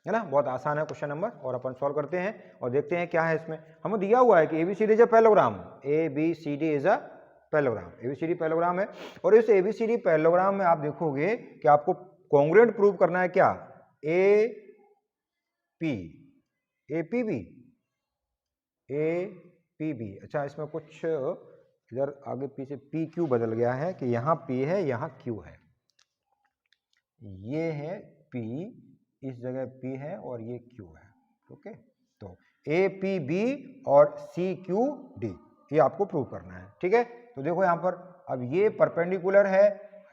है ना। बहुत आसान है क्वेश्चन नंबर, और अपन सॉल्व करते हैं और देखते हैं क्या है इसमें। हमें दिया हुआ है कि ABCD is a parallelogram, ABCD is a parallelogram, ABCD parallelogram है। और इस ABCD पैरेललोग्राम में आप देखोगे कि आपको कॉन्ग्रुएंट प्रूव करना है क्या, APB। अच्छा, इसमें कुछ इधर आगे पीछे PQ बदल गया है कि यहाँ P है, यहाँ Q है, ये है P, इस जगह P है और ये Q है। ओके, तो APB और CQD ये आपको प्रूव करना है। ठीक है, तो देखो यहाँ पर अब ये परपेंडिकुलर है,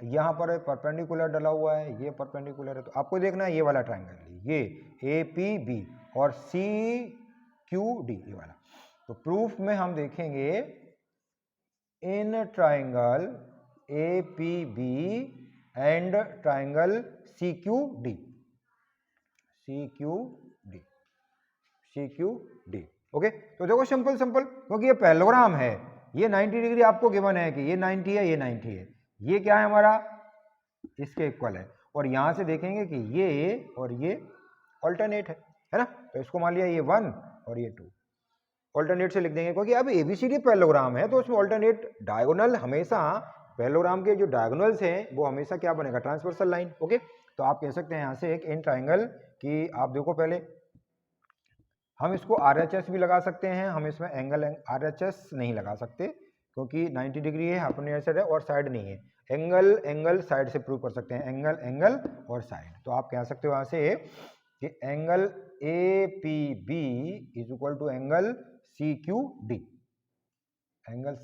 यहाँ पर परपेंडिकुलर डला हुआ है, ये परपेंडिकुलर है, तो आपको देखना है ये वाला ट्राइंगल, ये APB और CQD ये वाला। तो प्रूफ में हम देखेंगे in triangle APB and triangle CQD। Okay, तो देखो सिंपल क्योंकि ये पैरेललोग्राम है, ये 90 डिग्री आपको गिवन है कि ये 90 है, ये 90 है, ये क्या है हमारा, इसके इक्वल है। और यहां से देखेंगे कि ये और ये ऑल्टरनेट है ना। तो इसको मान लिया ये 1 और ये 2, ऑल्टरनेट से लिख देंगे, क्योंकि अब ABCD पैरेललोग्राम है तो उसमें ऑल्टरनेट डायगोनल हमेशा, पैरेललोग्राम के जो डायगोनल्स हैं वो हमेशा क्या बनेगा, ट्रांसवर्सल लाइन। ओके, तो आप कह सकते हैं यहाँ से एक इन ट्राइंगल की, आप देखो पहले हम इसको RHS भी लगा सकते हैं, हम इसमें एंगल RHS नहीं लगा सकते क्योंकि 90 डिग्री है, अपने साइड है और साइड नहीं है। एंगल साइड से प्रूव कर सकते हैं, एंगल और साइड। तो आप कह सकते हो यहाँ से कि angle APB is equal to angle CQD, angle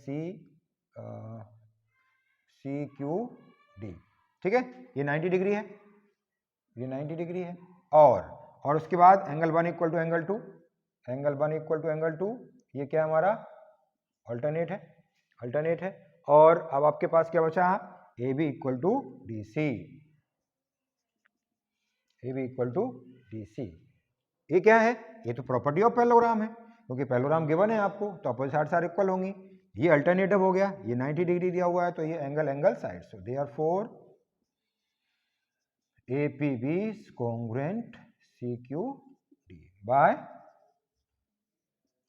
CQD। ठीक है, ये 90 डिग्री है, ये 90 डिग्री है। और उसके बाद angle 1 equal to angle 2, angle 1 equal to angle 2, ये क्या हमारा अल्टरनेट है। और अब आपके पास क्या बचा, AB equal to DC, AB equal to DC। ये क्या है, ये तो प्रॉपर्टी ऑफ पैरेललोग्राम है, क्योंकि पैरेललोग्राम गिवन है आपको तो अपोजिट साइड इक्वल होंगी। ये अल्टरनेटिव हो गया, ये 90 डिग्री दिया हुआ है तो ये angle side. So therefore APB is congruent CQD by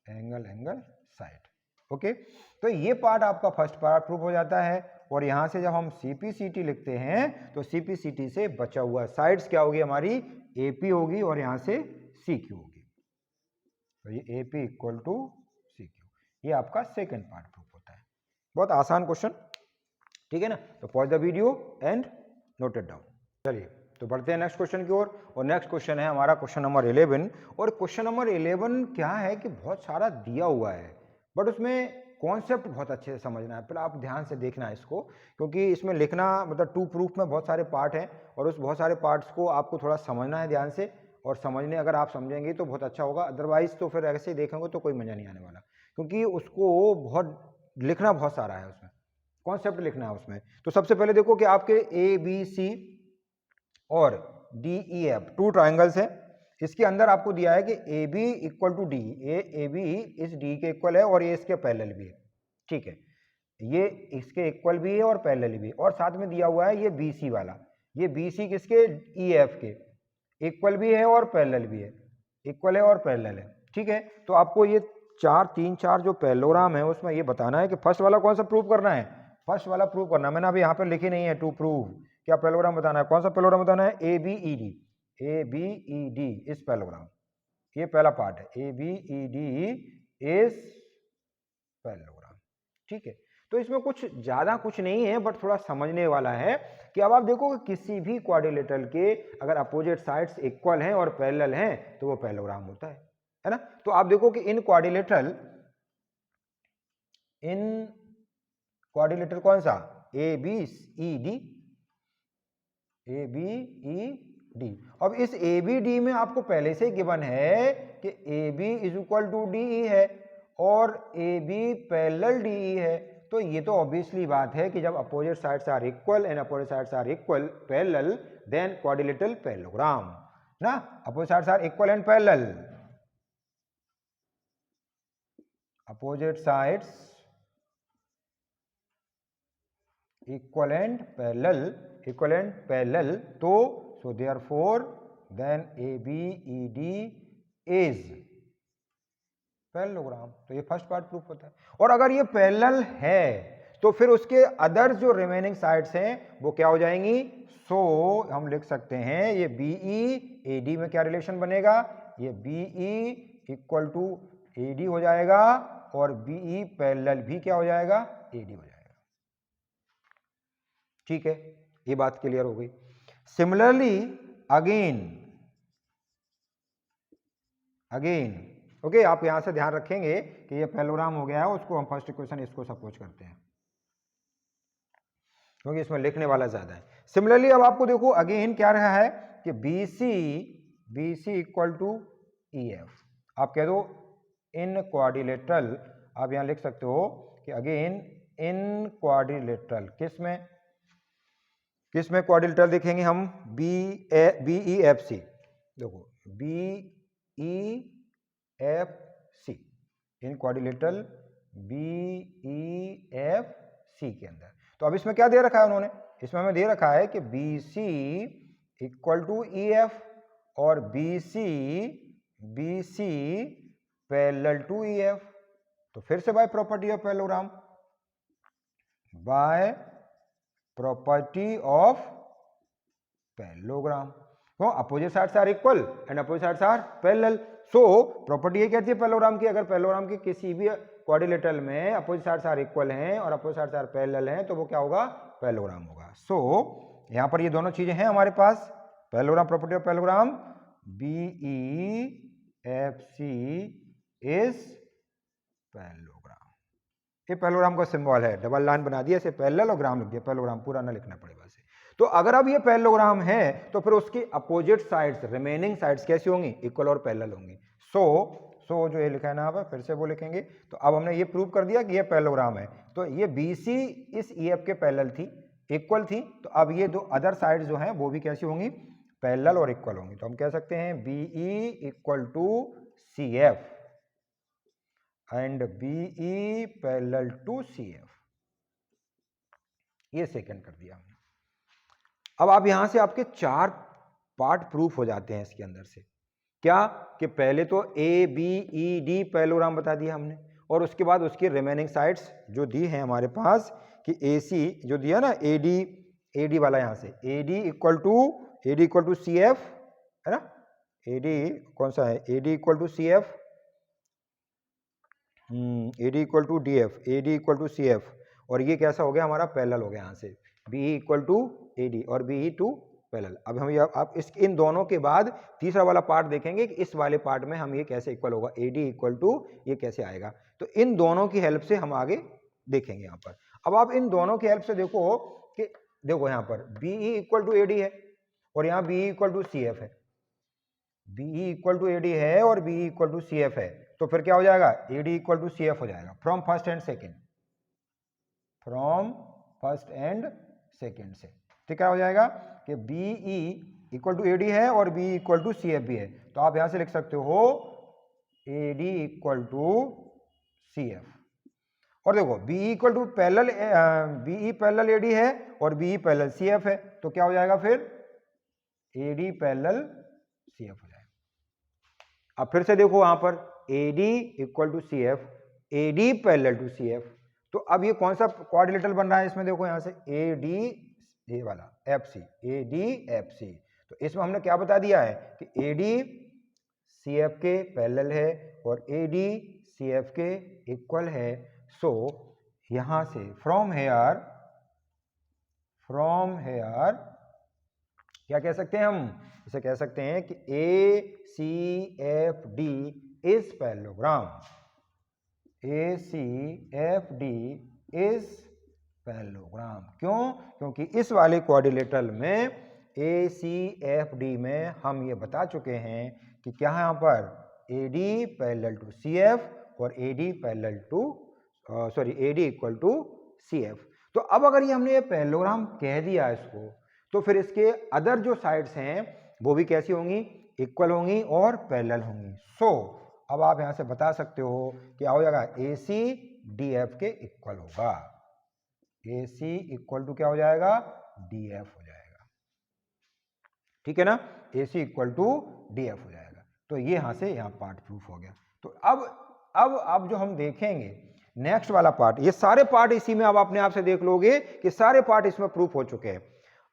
angle side. Okay, तो ये पार्ट आपका फर्स्ट पार्ट प्रूफ हो जाता है। और यहां से जब हम CPCT लिखते हैं तो CPCT से बचा हुआ साइड्स क्या होगी हमारी, AP होगी और यहां से CQ होगी। तो ये AP इक्वल टू CQ, ये आपका सेकंड पार्ट प्रूफ होता है। बहुत आसान क्वेश्चन, ठीक है ना। तो pause the video and note it down. चलिए तो बढ़ते हैं नेक्स्ट क्वेश्चन की ओर। और नेक्स्ट क्वेश्चन है हमारा क्वेश्चन नंबर 11। और क्वेश्चन नंबर 11 क्या है कि बहुत सारा दिया हुआ है, बट उसमें कॉन्सेप्ट बहुत अच्छे से समझना है। पहले आप ध्यान से देखना है इसको, क्योंकि इसमें लिखना मतलब 2 प्रूफ में बहुत सारे पार्ट हैं और उस बहुत सारे पार्ट्स को आपको थोड़ा समझना है ध्यान से। और समझने अगर आप समझेंगे तो बहुत अच्छा होगा, अदरवाइज तो फिर ऐसे ही देखेंगे तो कोई मजा नहीं आने वाला, क्योंकि उसको बहुत लिखना बहुत सारा है, उसमें कॉन्सेप्ट लिखना है उसमें। तो सबसे पहले देखो कि आपके ABC और DEF 2 ट्राइंगल्स हैं। इसके अंदर आपको दिया है कि AB equal to D, AB इस D के इक्वल है और ये इसके पैरेलल भी है। ठीक है, ये इसके इक्वल भी है और पैरेलल भी है। और साथ में दिया हुआ है ये BC वाला, ये BC किसके, EF के इक्वल भी है और पैरेलल भी है, इक्वल है और पैरेलल है। ठीक है, तो आपको ये 3-4 जो पैरेललोग्राम है उसमें ये बताना है कि फर्स्ट वाला कौन सा प्रूव करना है, फर्स्ट वाला प्रूव करना है। मैंने अभी यहाँ पर लिखी नहीं है टू प्रूव, क्या पैरेललोग्राम बताना है, कौन सा पैरेललोग्राम बताना है, ABED, ABED इस पैरेललोग्राम। ये पहला पार्ट है, ABED इज पैरेललोग्राम। ठीक है, तो इसमें कुछ ज्यादा कुछ नहीं है, बट थोड़ा समझने वाला है कि अब आप देखो कि किसी भी क्वाड्रिलेटरल के अगर अपोजिट साइड्स इक्वल हैं और पैरेलल हैं तो वो पैरेललोग्राम होता है ना। तो आप देखो कि इन क्वाड्रिलेटरल कौन सा, ABED, अब इस ABD में आपको पहले से गिवन है कि AB is equal to DE है और AB पैरेलल DE है, तो ये तो ऑब्वियसली बात है कि जब opposite sides are equal and opposite sides are equal parallel then quadrilateral parallelogram ना। Opposite sides are equal and parallel, opposite sides equal and parallel, तो so therefore then ABED is parallelogram. तो ये first part proof होता है। और अगर ये parallel है तो फिर उसके अदर जो रिमेनिंग साइड्स हैं वो क्या हो जाएंगी, सो हम लिख सकते हैं ये BE AD में क्या रिलेशन बनेगा, ये BE इक्वल टू AD हो जाएगा और BE पैरेलल भी क्या हो जाएगा, AD हो जाएगा। ठीक है, ये बात क्लियर हो गई। सिमिलरली अगेन ओके, आप यहां से ध्यान रखेंगे कि ये पैरेललोग्राम हो गया है, उसको हम फर्स्ट इक्वेशन इसको सपोज करते हैं क्योंकि इसमें लिखने वाला ज्यादा है। सिमिलरली अब आपको देखो अगेन क्या रहा है कि BC इक्वल टू EF, आप कह दो इन क्वाड्रिलेटरल, आप यहां लिख सकते हो कि अगेन इन क्वाड्रिलेटरल, किस में क्वाड्रिलेटरल देखेंगे हम, BEFC, देखो BEFC, इन क्वाड्रिलेटरल BEFC के अंदर। तो अब इसमें क्या दे रखा है उन्होंने, इसमें हमें दे रखा है कि BC इक्वल टू EF और BC पैरेलल टू EF। तो फिर से by property of parallelogram, by property of parallelogram, तो opposite sides are equal and opposite sides are parallel. So property ये कहती है पैरेललोग्राम की, अगर पैरेललोग्राम के किसी भी क्वाड्रिलेटरल में अपोजिट साइड्स आर इक्वल हैं और अपोजिट साइड्स आर पैरेलल हैं तो वो क्या होगा, पैरेललोग्राम होगा। सो यहां पर ये दोनों चीजें हैं हमारे पास, parallelogram, property of parallelogram, BEFC is parallelogram. ये पैरेललोग्राम का सिंबल है, डबल लाइन बना दिया, इसे पैरेललोग्राम लिख दिया, पैरेललोग्राम पूरा ना लिखना पड़े वैसे। तो अगर अब ये पैरेललोग्राम है तो फिर उसकी अपोजिट साइड्स, रिमेनिंग साइड्स कैसी होंगी, इक्वल और पैरेलल होंगी। सो जो ये लिखा है ना आप फिर से वो लिखेंगे। तो अब हमने ये प्रूव कर दिया कि ये पैरेललोग्राम है, तो ये BC इस EF के पैरेलल थी, इक्वल थी, तो अब ये दो अदर साइड्स जो हैं वो भी कैसी होंगी, पैरेलल और इक्वल होंगी। तो हम कह सकते हैं BE equal to CF and BE parallel to CF, ये सेकंड कर दिया हमने। अब आप यहां से आपके 4 पार्ट प्रूफ हो जाते हैं इसके अंदर से, क्या कि पहले तो ABED पैरेललोग्राम बता दिया हमने, और उसके बाद उसकी रिमेनिंग साइड्स जो दी हैं हमारे पास कि AC जो दिया ना, AD वाला यहां से AD इक्वल टू CF है ना, AD कौन सा है, AD equal to CF, AD equal to DF, AD equal to CF, और ये कैसा हो गया हमारा, पैरेलल हो गया यहाँ से, BE इक्वल टू AD और BE टू पैरेलल। अब हम आप इन दोनों के बाद तीसरा वाला पार्ट देखेंगे कि इस वाले पार्ट में हम ये कैसे इक्वल होगा, AD इक्वल टू ये कैसे आएगा। तो इन दोनों की हेल्प से हम आगे देखेंगे यहाँ पर। अब आप इन दोनों की हेल्प से देखो कि देखो यहाँ पर BE इक्वल टू AD है और यहाँ BE इक्वल टू CF है, BE इक्वल टू AD है और BE इक्वल टू CF है, तो फिर क्या हो जाएगा, AD इक्वल टू CF हो जाएगा फ्रॉम फर्स्ट एंड सेकेंड से। ठीक है, हो जाएगा कि BE इक्वल टू AD है और BE इक्वल टू CF भी है, तो आप यहां से लिख सकते हो AD इक्वल टू CF। और देखो BE equal to parallel, BE parallel AD है और BE पैरेलल CF है, तो क्या हो जाएगा फिर AD पैरेलल CF हो जाएगा। अब फिर से देखो वहां पर AD equal to CF, AD parallel to CF, तो अब ये कौन सा क्वाड्रिलेटरल बन रहा है इसमें, देखो यहां से AD ये वाला FC, AD FC, तो इसमें हमने क्या बता दिया है कि AD CF के पैरेलल है और AD CF के इक्वल है। सो यहां से फ्रॉम हेयर क्या कह सकते हैं हम, इसे कह सकते हैं कि ACFD is parallelogram. ACFD is parallelogram. क्यों? क्योंकि इस वाले क्वाड्रिलेटरल में ACFD में हम ये बता चुके हैं कि क्या है यहाँ पर AD पैरेलल टू CF और AD parallel to AD equal to CF। तो अब अगर ये हमने ये पैरेललोग्राम कह दिया इसको, तो फिर इसके अदर जो साइड्स हैं वो भी कैसी होंगी, इक्वल होंगी और पैरेलल होंगी। सो अब आप यहां से बता सकते हो क्या हो जाएगा, AC DF के इक्वल होगा। AC इक्वल टू क्या हो जाएगा, DF हो जाएगा। ठीक है ना, AC इक्वल टू DF हो जाएगा। तो ये यहां से यहां पार्ट प्रूफ हो गया। तो अब जो हम देखेंगे नेक्स्ट वाला पार्ट, ये सारे पार्ट इसी में अब अपने आप से देख लोगे कि सारे पार्ट इसमें प्रूफ हो चुके हैं।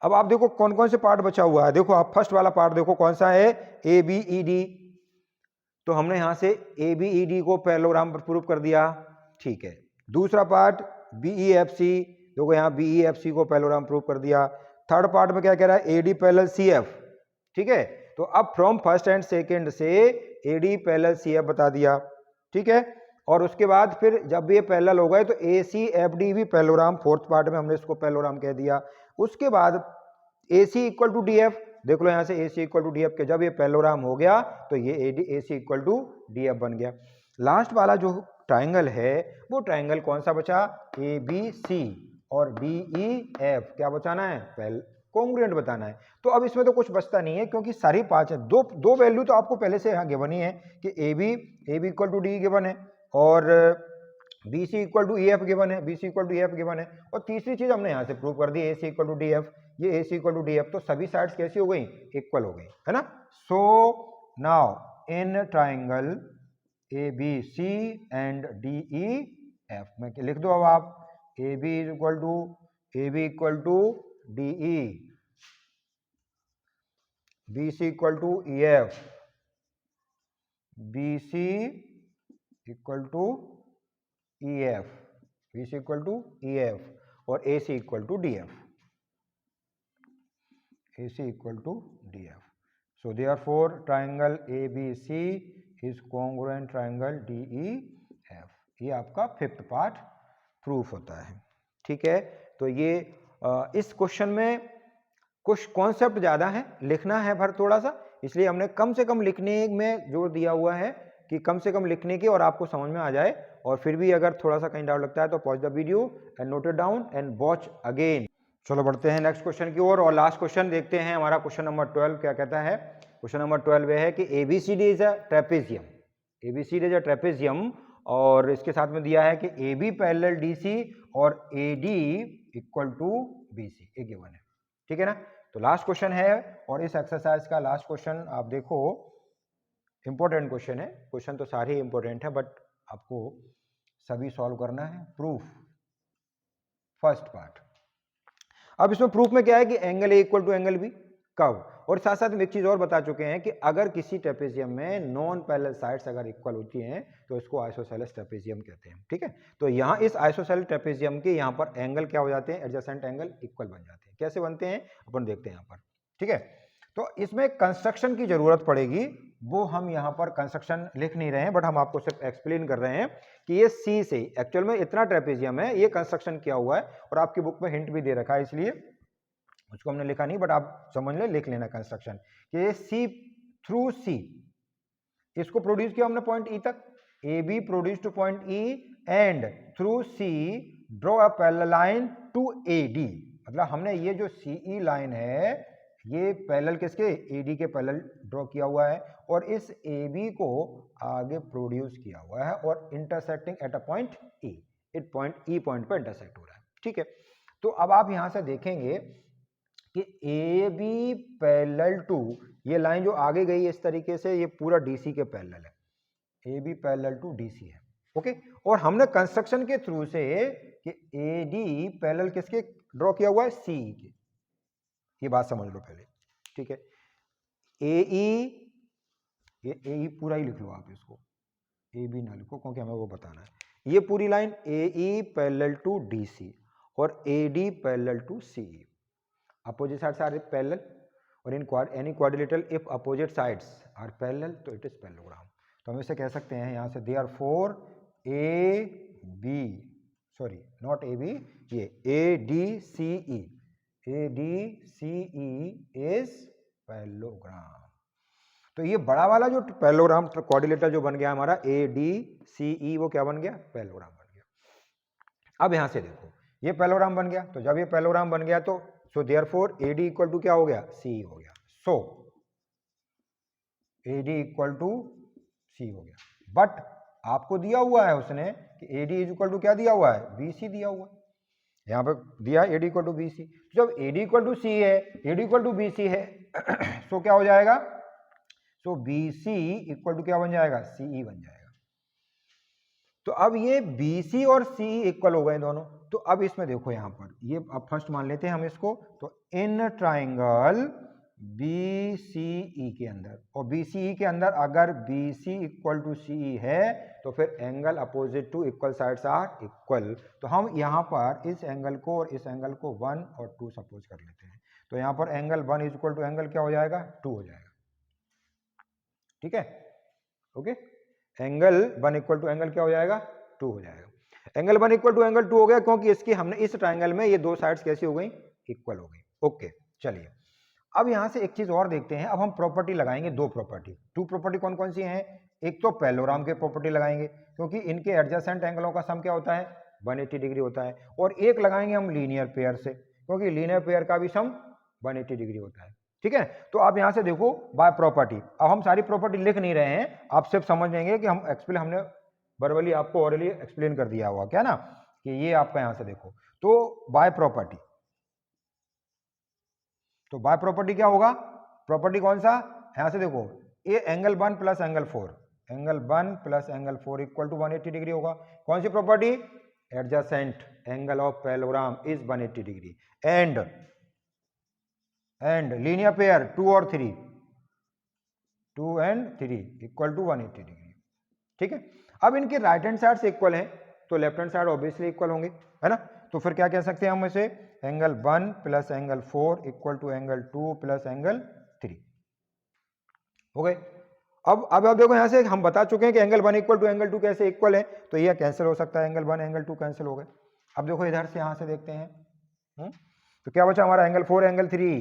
अब आप देखो कौन कौन से पार्ट बचा हुआ है। देखो आप फर्स्ट वाला पार्ट देखो कौन सा है, ABED। तो हमने यहां से ABED को पैरेललोग्राम पर प्रूफ कर दिया। ठीक है, दूसरा पार्ट BEFC, देखो यहाँ BEFC को पैरेललोग्राम प्रूफ कर दिया। थर्ड पार्ट में क्या कह रहा है, AD पैरेलल CF। ठीक है, तो अब फ्रॉम फर्स्ट एंड सेकेंड से AD पैरेलल CF बता दिया। ठीक है, और उसके बाद फिर जब ये पैरेलल हो गए तो ACFD भी पैरेललोग्राम, फोर्थ पार्ट में हमने इसको पैरेललोग्राम कह दिया। उसके बाद AC इक्वल टू DF, देख लो यहाँ से AC इक्वल टू DF के जब ये पैरेललोग्राम हो गया तो ये AC इक्वल टू DF बन गया। लास्ट वाला जो ट्राइंगल है वो ट्राइंगल कौन सा बचा, ABC और DEF क्या बचाना है, कॉन्ग्रुएंट बताना है। तो अब इसमें तो कुछ बचता नहीं है क्योंकि सारी पांच है। दो वैल्यू तो आपको पहले से यहाँ गिवन ही है कि AB इक्वल टू DE गिवन है और BC equal to EF given है, BC equal to EF given है। और तीसरी चीज हमने यहाँ से प्रूव कर दी AC इक्वल टू DF, ये AC इक्वल टू DF। तो सभी साइड्स कैसी हो गई, इक्वल हो गई, है ना। So now in triangle ABC and DEF में लिख दो अब आप, AB equal to DE, BC equal to EF, BC equal to EF, BC equal to EF और AC equal to DF, AC equal to DF। So therefore triangle ABC is congruent triangle DEF। ये आपका fifth part proof होता है। ठीक है, तो ये इस क्वेश्चन में कुछ कॉन्सेप्ट ज्यादा है, लिखना है भर थोड़ा सा, इसलिए हमने कम से कम लिखने में जोर दिया हुआ है कि कम से कम लिखने की और आपको समझ में आ जाए। और फिर भी अगर थोड़ा सा कहीं डाउट लगता है तो pause the video and note it down and watch again. चलो बढ़ते हैं नेक्स्ट क्वेश्चन की ओर और लास्ट क्वेश्चन देखते हैं। हमारा क्वेश्चन नंबर 12 क्या कहता है। क्वेश्चन नंबर 12 है कि ABCD is a trapezium, ABCD is a trapezium और इसके साथ में दिया है कि AB पैरेलल DC और AD इक्वल टू BC, ये गिवन है। ठीक है ना, तो लास्ट क्वेश्चन है और इस एक्सरसाइज का लास्ट क्वेश्चन आप देखो, इंपॉर्टेंट क्वेश्चन है। क्वेश्चन तो सारे इंपॉर्टेंट है बट आपको सभी सॉल्व करना है। Proof first part. अब इसमें प्रूफ में क्या है कि angle A equal to angle B कब, और साथ साथ में एक चीज और बता चुके हैं कि अगर किसी ट्रेपेजियम में नॉन पैरेलल साइड्स अगर इक्वल होती हैं तो इसको आइसोसेलेस ट्रेपेजियम कहते हैं। ठीक है, तो यहाँ इस आइसोसेलेस ट्रेपेजियम के यहाँ पर एंगल क्या हो जाते हैं, एडजेसेंट एंगल इक्वल बन जाते हैं। कैसे बनते हैं अपन देखते हैं यहाँ पर। ठीक है, तो इसमें कंस्ट्रक्शन की जरूरत पड़ेगी, वो हम यहाँ पर कंस्ट्रक्शन लिख नहीं रहे हैं बट हम आपको सिर्फ एक्सप्लेन कर रहे हैं कि ये सी से एक्चुअल में इतना ट्रेपेजियम है, ये कंस्ट्रक्शन किया हुआ है और आपकी बुक में हिंट भी दे रखा है, इसलिए उसको हमने लिखा नहीं बट आप समझ ले, लिख लेना कंस्ट्रक्शन कि ये सी थ्रू सी, इसको प्रोड्यूस किया हमने पॉइंट ई तक, A B produce to point E and through C draw a parallel line to A D. मतलब हमने ये जो सीई लाइन है ये पैरेलल किसके, एडी के पैरेलल ड्रॉ किया हुआ है और इस ए बी को आगे प्रोड्यूस किया हुआ है और intersecting at a point E, it point E point पर इंटरसेक्ट हो रहा है। ठीक है, तो अब आप यहां से देखेंगे कि ए बी पैरेलल टू, ये लाइन जो आगे गई इस तरीके से ये पूरा डीसी के पैरेलल है, A B parallel to DC है। ओके, और हमने कंस्ट्रक्शन के थ्रू से कि ए डी पैरेलल किसके ड्रॉ किया हुआ है, सी के, ये बात समझ लो पहले। ठीक है, ए ई ये ए ई पूरा ही लिख लो आप, इसको ए बी ना लिखो क्योंकि हमें वो बताना है। ये पूरी line A E parallel to D C और A D parallel to C E, opposite sides are parallel, और in any quadrilateral if opposite sides are parallel तो इट इज पैरेललोग्राम। तो हम इसे कह सकते हैं यहाँ से therefore A B, sorry not A B, ये A D C E, A D C E is parallelogram. तो ये बड़ा वाला जो पैरेललोग्राम क्वाड्रिलेटरल जो बन गया हमारा ए डी सी ई, वो क्या बन गया, पैरेललोग्राम बन गया। अब यहाँ से देखो ये पैरेललोग्राम बन गया, तो जब ये पैरेललोग्राम बन गया तो so therefore A D equal to क्या हो गया, सी हो गया। So A D equal to C हो गया, बट आपको दिया हुआ है उसने कि A D is equal to क्या दिया हुआ है, बी सी दिया हुआ है, यहाँ पे दिया A D equal to B C. जब A D equal to C है, A D equal to B C है, सो क्या हो जाएगा, so B C equal to क्या बन जाएगा, सी ई बन जाएगा। तो अब ये बी सी और सी इक्वल हो गए दोनों। तो अब इसमें देखो यहाँ पर ये अब फर्स्ट मान लेते हैं हम इसको, तो इन ट्राइंगल बी सी ई के अंदर, और बी सी ई के अंदर अगर B C equal to C E है तो फिर angle opposite to equal sides are equal. तो हम यहाँ पर इस एंगल को और इस एंगल को 1 और 2 सपोज कर लेते हैं। तो यहाँ पर angle 1 is equal to angle क्या हो जाएगा, 2 हो जाएगा, ठीक है, okay. Angle 1 equal to angle क्या हो जाएगा, 2 हो जाएगा। एंगल 1 इक्वल टू एंगल 2 हो गया क्योंकि इसकी हमने इस ट्राइंगल में ये दो साइड्स कैसी हो गई, इक्वल हो गई, ओके। चलिए अब यहां से एक चीज और देखते हैं। अब हम प्रॉपर्टी लगाएंगे, दो प्रॉपर्टी, टू प्रॉपर्टी कौन कौन सी हैं। एक तो पैरेललोग्राम के प्रॉपर्टी लगाएंगे क्योंकि इनके एडजेसेंट एंगलों का सम क्या होता है, 180 डिग्री होता है। और एक लगाएंगे हम लीनियर पेयर से क्योंकि लीनियर पेयर का भी सम 180 डिग्री होता है, ठीक है। तो आप यहां से देखो बाय प्रॉपर्टी, अब हम सारी प्रॉपर्टी लिख नहीं रहे हैं, आप सिर्फ समझेंगे कि हम एक्सप्लेन, हमने वर्बली आपको ऑरली एक्सप्लेन कर दिया हुआ क्या ना, कि ये आपका यहां से देखो। तो बाय प्रॉपर्टी, तो बाय प्रॉपर्टी क्या होगा, प्रॉपर्टी कौन सा, यहां से देखो ये angle 1 plus angle 4, angle 1 plus angle 4 equal to 180 degree होगा। कौन सी property, adjacent angle of parallelogram is 180 degree and linear pair 2 और 3, 2 एंड 3 इक्वल टू 180 डिग्री, ठीक है। अब इनके राइट हैंड साइड से इक्वल है तो left hand side obviously equal होंगे, है ना। तो फिर क्या कह सकते हैं हम इसे, angle 1 plus angle 4 equal to angle 2 plus angle 3 हो गए। अब आप देखो यहां से हम बता चुके हैं कि एंगल 1 इक्वल टू एंगल 2 कैसे इक्वल है, तो यह कैंसिल हो सकता है, एंगल 1 एंगल 2 कैंसिल हो गए। अब देखो इधर से यहां से देखते हैं, तो क्या बचा हमारा, एंगल 4 एंगल 3,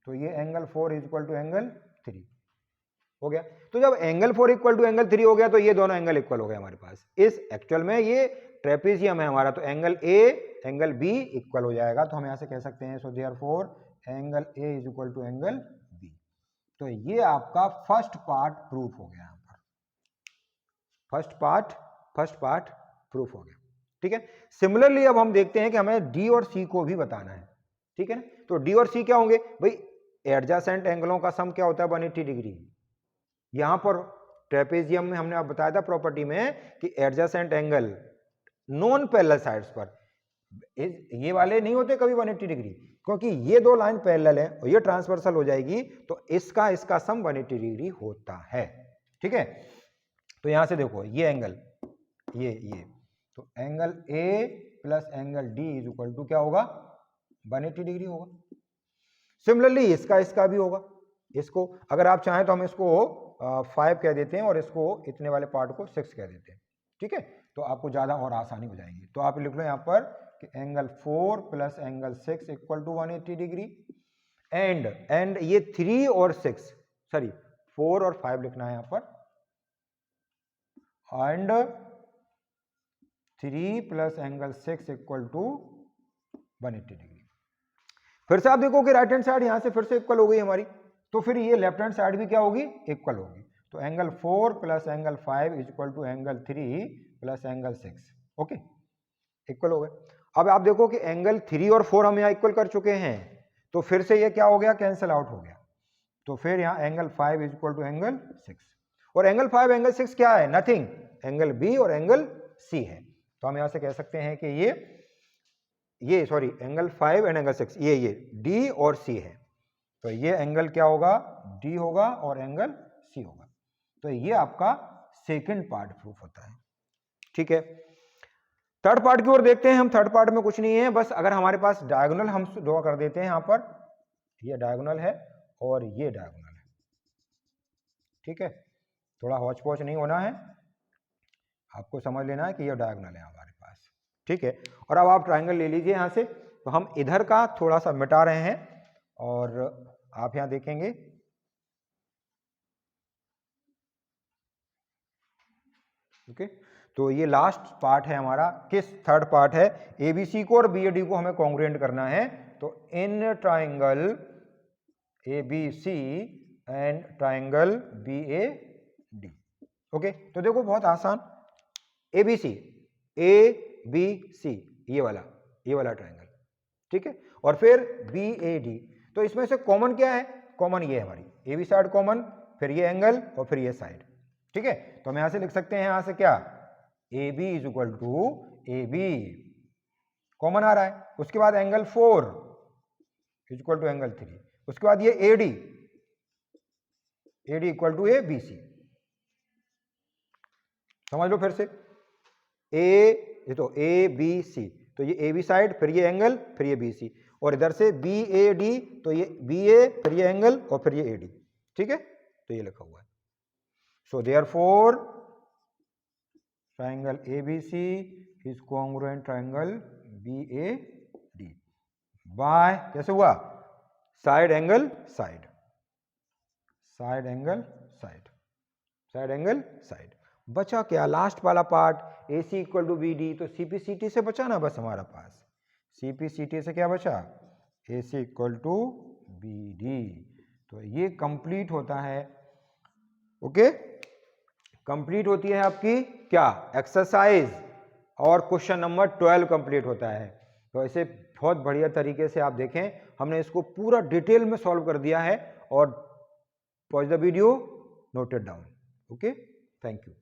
तो ये angle 4 is equal to angle 3 हो गया। तो जब एंगल 4 इक्वल टू एंगल 3 हो गया तो ये दोनों एंगल इक्वल हो गए हमारे पास। इस एक्चुअल में ये ट्रेपेजियम है हमारा, तो angle A angle B equal हो जाएगा। तो हम यहां से कह सकते हैं so therefore angle A is equal to angle B. तो ये आपका फर्स्ट पार्ट प्रूफ हो गया, यहां पर फर्स्ट पार्ट प्रूफ हो गया, ठीक है। सिमिलरली अब हम देखते हैं कि हमें डी और सी को भी बताना है, ठीक है ना। तो डी और सी क्या होंगे भाई, एडजेसेंट एंगलों का सम क्या होता है, 180 डिग्री। यहां पर ट्रेपेजियम में हमने आप बताया था प्रॉपर्टी में कि adjacent angle non parallel sides पर ये वाले नहीं होते कभी 180 डिग्री, क्योंकि ये दो लाइन पैरेलल है और ये ट्रांसवर्सल हो जाएगी तो इसका सम 180 डिग्री होता है, ठीक है। तो यहां से देखो ये एंगल ये तो angle A plus angle D is equal to क्या होगा, 180 डिग्री होगा। सिमिलरली इसका भी होगा। इसको अगर आप चाहें तो हम इसको 5 कह देते हैं और इसको इतने वाले पार्ट को 6 कह देते हैं, ठीक है। तो आपको ज्यादा और आसानी हो जाएगी। तो आप लिख लो यहाँ पर कि angle 4 plus angle 6 equal to 180 degree and ये 3 और 6 सॉरी 4 और 5 लिखना है यहाँ पर, and 3 plus angle 6 equal to 180 degree. फिर से आप देखो कि राइट हैंड साइड यहां से फिर से इक्वल हो गई हमारी, तो फिर ये लेफ्ट हैंड साइड भी क्या होगी, इक्वल होगी। तो angle 4 plus angle 5 is equal to angle 3 plus angle 6, okay, equal हो गए। अब आप देखो कि एंगल 3 और 4 हम यहाँ इक्वल कर चुके हैं, तो फिर से ये क्या हो गया, कैंसिल आउट हो गया। तो फिर यहाँ angle 5 is equal to angle 6, और एंगल 5 एंगल 6 क्या है, नथिंग, एंगल बी और एंगल सी है। तो हम यहाँ से कह सकते हैं कि ये सॉरी एंगल 5 एंड एंगल 6 ये डी और सी है। तो ये एंगल क्या होगा, डी होगा और एंगल सी होगा। तो ये आपका सेकंड पार्ट प्रूफ होता है। ठीक है, थर्ड पार्ट की ओर देखते हैं हम। थर्ड पार्ट में कुछ नहीं है, बस अगर हमारे पास डायगोनल हम ड्रॉ कर देते हैं, यहां पर ये डायगोनल है और ये डायगोनल है। ठीक है, थोड़ा हौच पौच नहीं होना है, आपको समझ लेना है कि ये डायगोनल है हमारे पास। ठीक है, और अब आप ट्राइंगल ले लीजिए यहां से। तो हम इधर का थोड़ा सा मिटा रहे हैं और आप यहां देखेंगे ओके। तो ये लास्ट पार्ट है हमारा, किस थर्ड पार्ट है, एबीसी को और बीएडी को हमें कॉन्ग्रुएंट करना है। तो in triangle ABC and triangle BOD. Okay, तो देखो बहुत आसान, एबीसी, ए बी सी, ये वाला ट्राइंगल। ठीक है, और फिर बीएडी। तो इसमें से कॉमन क्या है, कॉमन ये है हमारी एबी साइड कॉमन, फिर ये एंगल और फिर ये साइड। ठीक है, तो हम यहां से लिख सकते हैं, यहां से क्या, A B is equal to A B, common आ रहा है। उसके बाद angle 4 is equal to angle 3, उसके बाद ये A D equal to A B C. समझ लो फिर से, ए तो ए बी सी, तो ये ए बी साइड, फिर ये एंगल, फिर ये बी सी, और इधर से बी ए डी, तो ये बी ए, फिर ये एंगल और फिर ये ए डी। ठीक है, तो ये लिखा हुआ है। So therefore triangle ABC is congruent triangle BAD by, कैसे हुआ, side angle side, side angle side, side angle side. बचा क्या, लास्ट वाला part AC equal to BD, तो CPCT से बचा ना बस हमारा पास, CPCT से क्या बचा, AC इक्वल टू BD। तो ये कंप्लीट होता है। ओके, कंप्लीट होती है आपकी क्या, एक्सरसाइज, और क्वेश्चन नंबर 12 कंप्लीट होता है। तो ऐसे बहुत बढ़िया तरीके से आप देखें, हमने इसको पूरा डिटेल में सॉल्व कर दिया है। और pause the video, note it down. Okay, thank you.